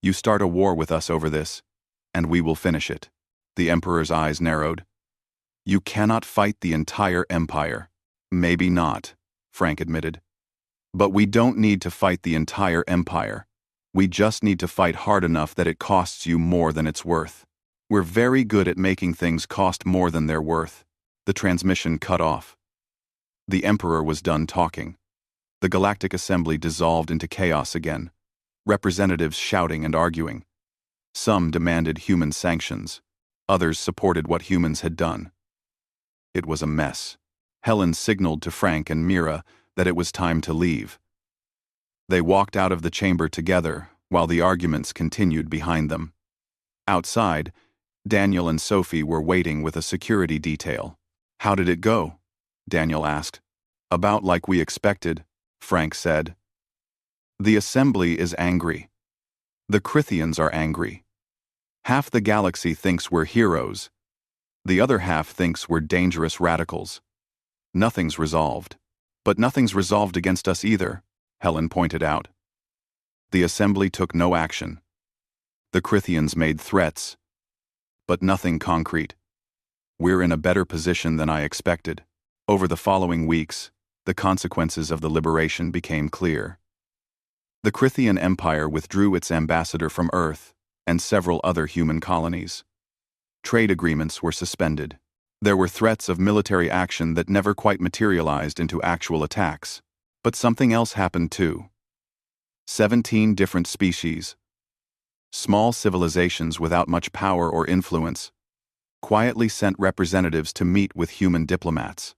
S1: You start a war with us over this, and we will finish it. The Emperor's eyes narrowed. You cannot fight the entire empire. Maybe not, Frank admitted. But we don't need to fight the entire empire. We just need to fight hard enough that it costs you more than it's worth. We're very good at making things cost more than they're worth. The transmission cut off. The Emperor was done talking. The Galactic Assembly dissolved into chaos again, representatives shouting and arguing. Some demanded human sanctions. Others supported what humans had done. It was a mess. Helen signaled to Frank and Mira that it was time to leave. They walked out of the chamber together while the arguments continued behind them. Outside, Daniel and Sophie were waiting with a security detail. How did it go? Daniel asked. About like we expected, Frank said. The Assembly is angry. The Crithians are angry. Half the galaxy thinks we're heroes. The other half thinks we're dangerous radicals. Nothing's resolved. But nothing's resolved against us either, Helen pointed out. The Assembly took no action. The Crithians made threats, but nothing concrete. We're in a better position than I expected. Over the following weeks, the consequences of the liberation became clear. The Crithian Empire withdrew its ambassador from Earth and several other human colonies. Trade agreements were suspended. There were threats of military action that never quite materialized into actual attacks. But something else happened too. 17 different species, small civilizations without much power or influence, quietly sent representatives to meet with human diplomats.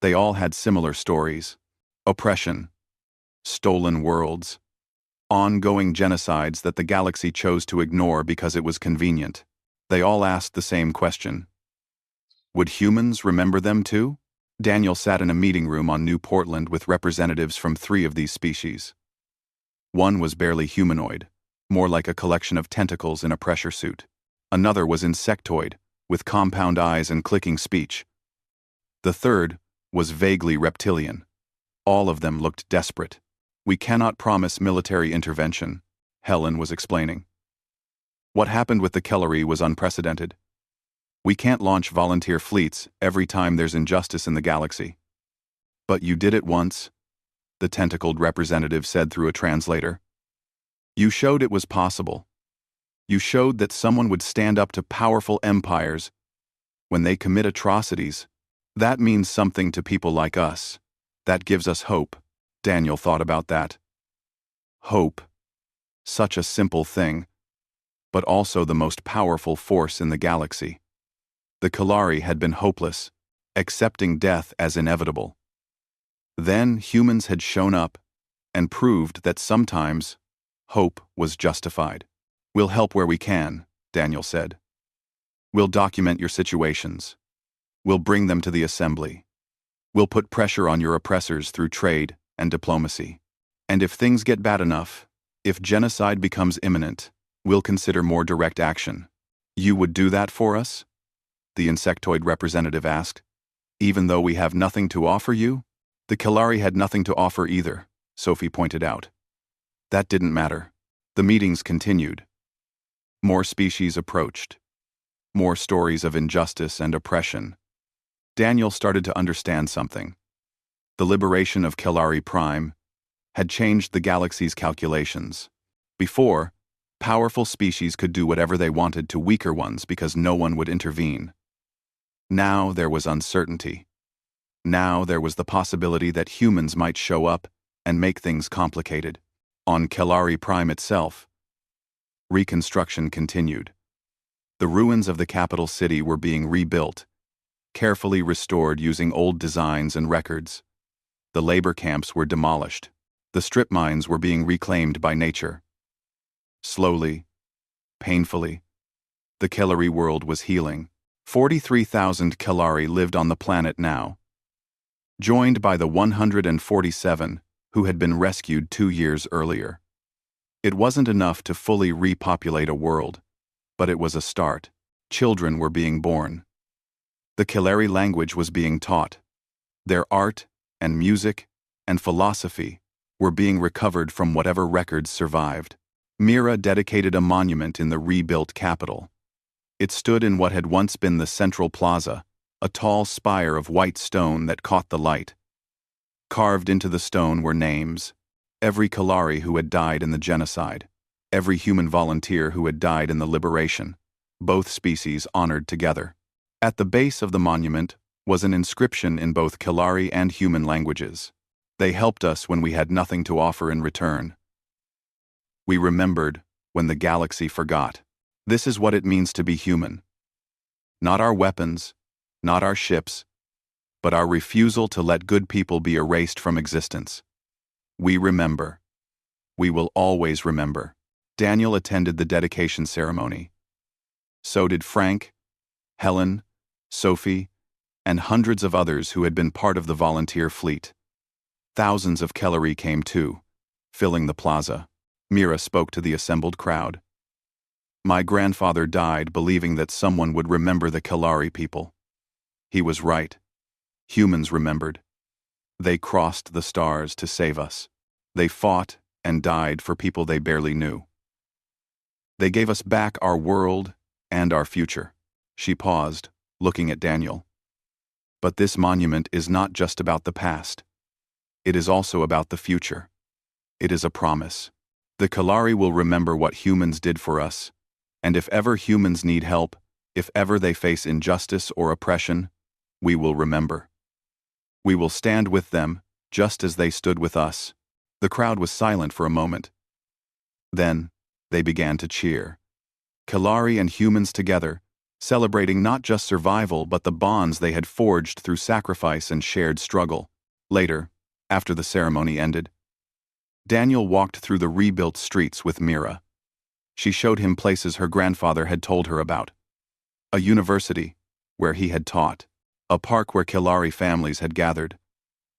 S1: They all had similar stories: oppression, stolen worlds, ongoing genocides that the galaxy chose to ignore because it was convenient. They all asked the same question. Would humans remember them too? Daniel sat in a meeting room on New Portland with representatives from 3 of these species. One was barely humanoid, more like a collection of tentacles in a pressure suit. Another was insectoid, with compound eyes and clicking speech. The third was vaguely reptilian. All of them looked desperate. We cannot promise military intervention, Helen was explaining. What happened with the Kellery was unprecedented. We can't launch volunteer fleets every time there's injustice in the galaxy. But you did it once, the tentacled representative said through a translator. You showed it was possible. You showed that someone would stand up to powerful empires when they commit atrocities. That means something to people like us. That gives us hope. Daniel thought about that. Hope. Such a simple thing, but also the most powerful force in the galaxy. The Kellery had been hopeless, accepting death as inevitable. Then humans had shown up and proved that sometimes hope was justified. We'll help where we can, Daniel said. We'll document your situations. We'll bring them to the Assembly. We'll put pressure on your oppressors through trade and diplomacy. And if things get bad enough, if genocide becomes imminent, we'll consider more direct action. You would do that for us? The insectoid representative asked. Even though we have nothing to offer you? The Kellery had nothing to offer either, Sophie pointed out. That didn't matter. The meetings continued. More species approached. More stories of injustice and oppression. Daniel started to understand something. The liberation of Kellery Prime had changed the galaxy's calculations. Before, powerful species could do whatever they wanted to weaker ones because no one would intervene. Now there was uncertainty. Now there was the possibility that humans might show up and make things complicated. On Kellery Prime itself, reconstruction continued. The ruins of the capital city were being rebuilt, carefully restored using old designs and records. The labor camps were demolished. The strip mines were being reclaimed by nature. Slowly, painfully, the Kellery world was healing. 43,000 Kellery lived on the planet now, joined by the 147 who had been rescued 2 years earlier. It wasn't enough to fully repopulate a world, but it was a start. Children were being born. The Kellery language was being taught. Their art and music and philosophy were being recovered from whatever records survived. Mira dedicated a monument in the rebuilt capital. It stood in what had once been the central plaza, a tall spire of white stone that caught the light. Carved into the stone were names: every Kalari who had died in the genocide, every human volunteer who had died in the liberation, both species honored together. At the base of the monument was an inscription in both Kalari and human languages. They helped us when we had nothing to offer in return. We remembered when the galaxy forgot. This is what it means to be human. Not our weapons, not our ships, but our refusal to let good people be erased from existence. We remember. We will always remember. Daniel attended the dedication ceremony. So did Frank, Helen, Sophie, and hundreds of others who had been part of the volunteer fleet. Thousands of Kellery came too, filling the plaza. Mira spoke to the assembled crowd. My grandfather died believing that someone would remember the Kalari people. He was right. Humans remembered. They crossed the stars to save us. They fought and died for people they barely knew. They gave us back our world and our future. She paused, looking at Daniel. But this monument is not just about the past. It is also about the future. It is a promise. The Kalari will remember what humans did for us, and if ever humans need help, if ever they face injustice or oppression, we will remember. We will stand with them, just as they stood with us. The crowd was silent for a moment. Then, they began to cheer. Kalari and humans together, celebrating not just survival but the bonds they had forged through sacrifice and shared struggle. Later, after the ceremony ended, Daniel walked through the rebuilt streets with Mira. She showed him places her grandfather had told her about. A university, where he had taught. A park where Kalari families had gathered.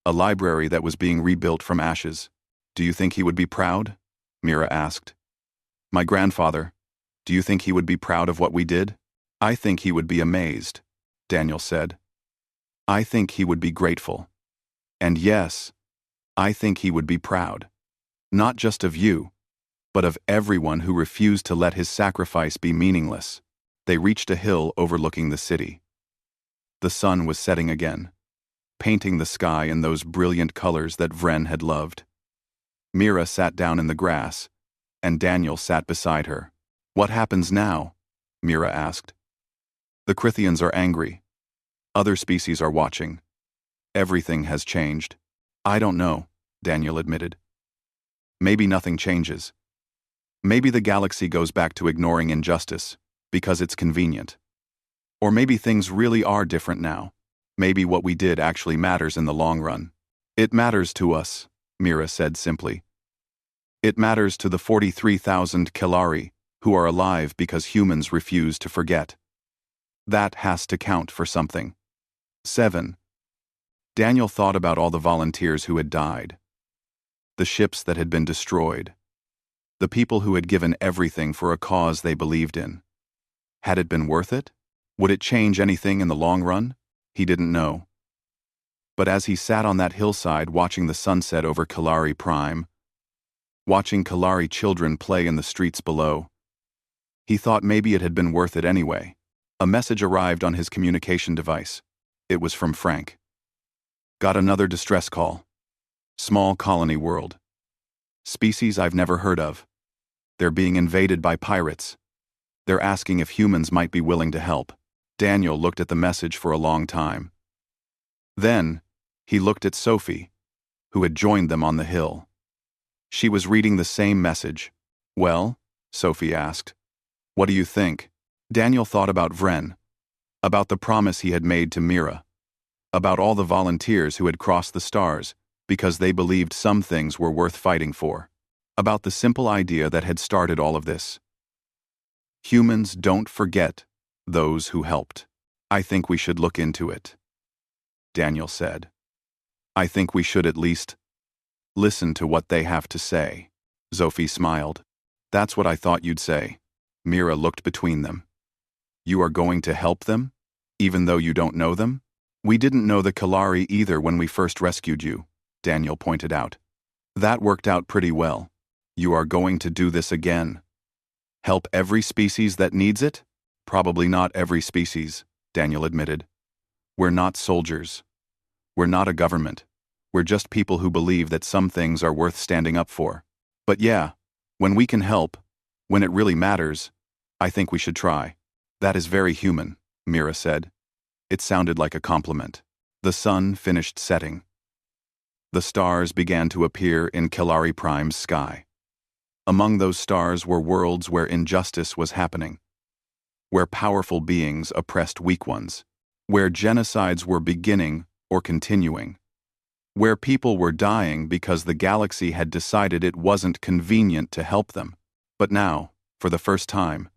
S1: A library that was being rebuilt from ashes. Do you think he would be proud? Mira asked. My grandfather, do you think he would be proud of what we did? I think he would be amazed, Daniel said. I think he would be grateful. And yes, I think he would be proud. Not just of you, but of everyone who refused to let his sacrifice be meaningless. They reached a hill overlooking the city. The sun was setting again, painting the sky in those brilliant colors that Vren had loved. Mira sat down in the grass, and Daniel sat beside her. What happens now? Mira asked. The Krithians are angry. Other species are watching. Everything has changed. I don't know, Daniel admitted. Maybe nothing changes. Maybe the galaxy goes back to ignoring injustice, because it's convenient. Or maybe things really are different now. Maybe what we did actually matters in the long run. It matters to us, Mira said simply. It matters to the 43,000 Kalari who are alive because humans refuse to forget. That has to count for something. 7. Daniel thought about all the volunteers who had died. The ships that had been destroyed. The people who had given everything for a cause they believed in. Had it been worth it? Would it change anything in the long run? He didn't know. But as he sat on that hillside watching the sunset over Kalari Prime, watching Kalari children play in the streets below, he thought maybe it had been worth it anyway. A message arrived on his communication device. It was from Frank. Got another distress call. Small colony world. Species I've never heard of. They're being invaded by pirates. They're asking if humans might be willing to help. Daniel looked at the message for a long time. Then, he looked at Sophie, who had joined them on the hill. She was reading the same message. Well, Sophie asked, what do you think? Daniel thought about Vren, about the promise he had made to Mira, about all the volunteers who had crossed the stars because they believed some things were worth fighting for, about the simple idea that had started all of this. Humans don't forget those who helped. I think we should look into it, Daniel said. I think we should at least listen to what they have to say. Sophie smiled. That's what I thought you'd say. Mira looked between them. You are going to help them, even though you don't know them? We didn't know the Kalari either when we first rescued you, Daniel pointed out. That worked out pretty well. You are going to do this again. Help every species that needs it? Probably not every species, Daniel admitted. We're not soldiers. We're not a government. We're just people who believe that some things are worth standing up for. But yeah, when we can help, when it really matters, I think we should try. That is very human, Mira said. It sounded like a compliment. The sun finished setting. The stars began to appear in Kelari Prime's sky. Among those stars were worlds where injustice was happening, where powerful beings oppressed weak ones, where genocides were beginning or continuing, where people were dying because the galaxy had decided it wasn't convenient to help them. But now, for the first time,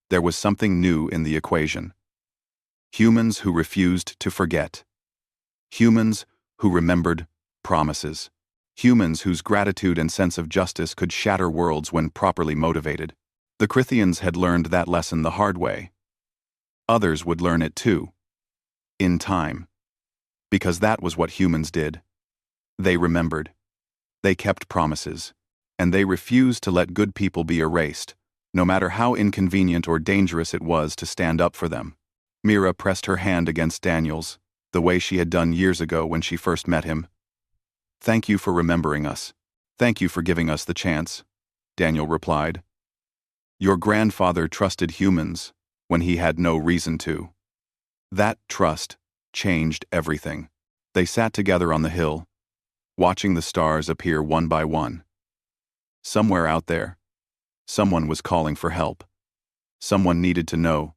S1: there was something new in the equation. Humans who refused to forget. Humans who remembered promises. Humans whose gratitude and sense of justice could shatter worlds when properly motivated. The Crithians had learned that lesson the hard way. Others would learn it too. In time. Because that was what humans did. They remembered. They kept promises. And they refused to let good people be erased, no matter how inconvenient or dangerous it was to stand up for them. Mira pressed her hand against Daniel's, the way she had done years ago when she first met him. Thank you for remembering us. Thank you for giving us the chance, Daniel replied. Your grandfather trusted humans when he had no reason to. That trust changed everything. They sat together on the hill, watching the stars appear one by one. Somewhere out there, someone was calling for help. Someone needed to know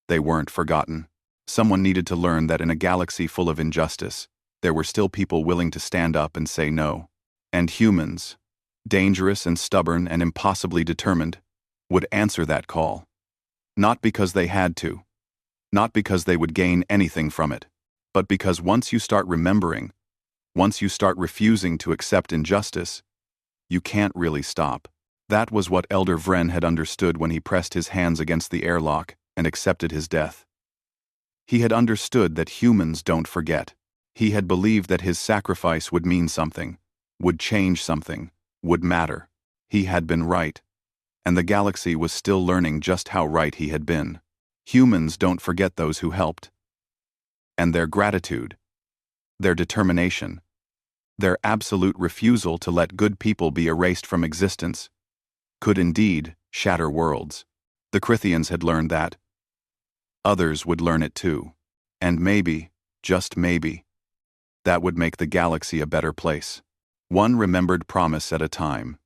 S1: they weren't forgotten. Someone needed to learn that in a galaxy full of injustice, there were still people willing to stand up and say no. And humans, dangerous and stubborn and impossibly determined, would answer that call. Not because they had to, not because they would gain anything from it, but because once you start remembering, once you start refusing to accept injustice, you can't really stop. That was what Elder Vren had understood when he pressed his hands against the airlock and accepted his death. He had understood that humans don't forget. He had believed that his sacrifice would mean something, would change something, would matter. He had been right. And the galaxy was still learning just how right he had been. Humans don't forget those who helped. And their gratitude, their determination, their absolute refusal to let good people be erased from existence, could indeed shatter worlds. The Crithians had learned that. Others would learn it too. And maybe, just maybe, that would make the galaxy a better place. One remembered promise at a time.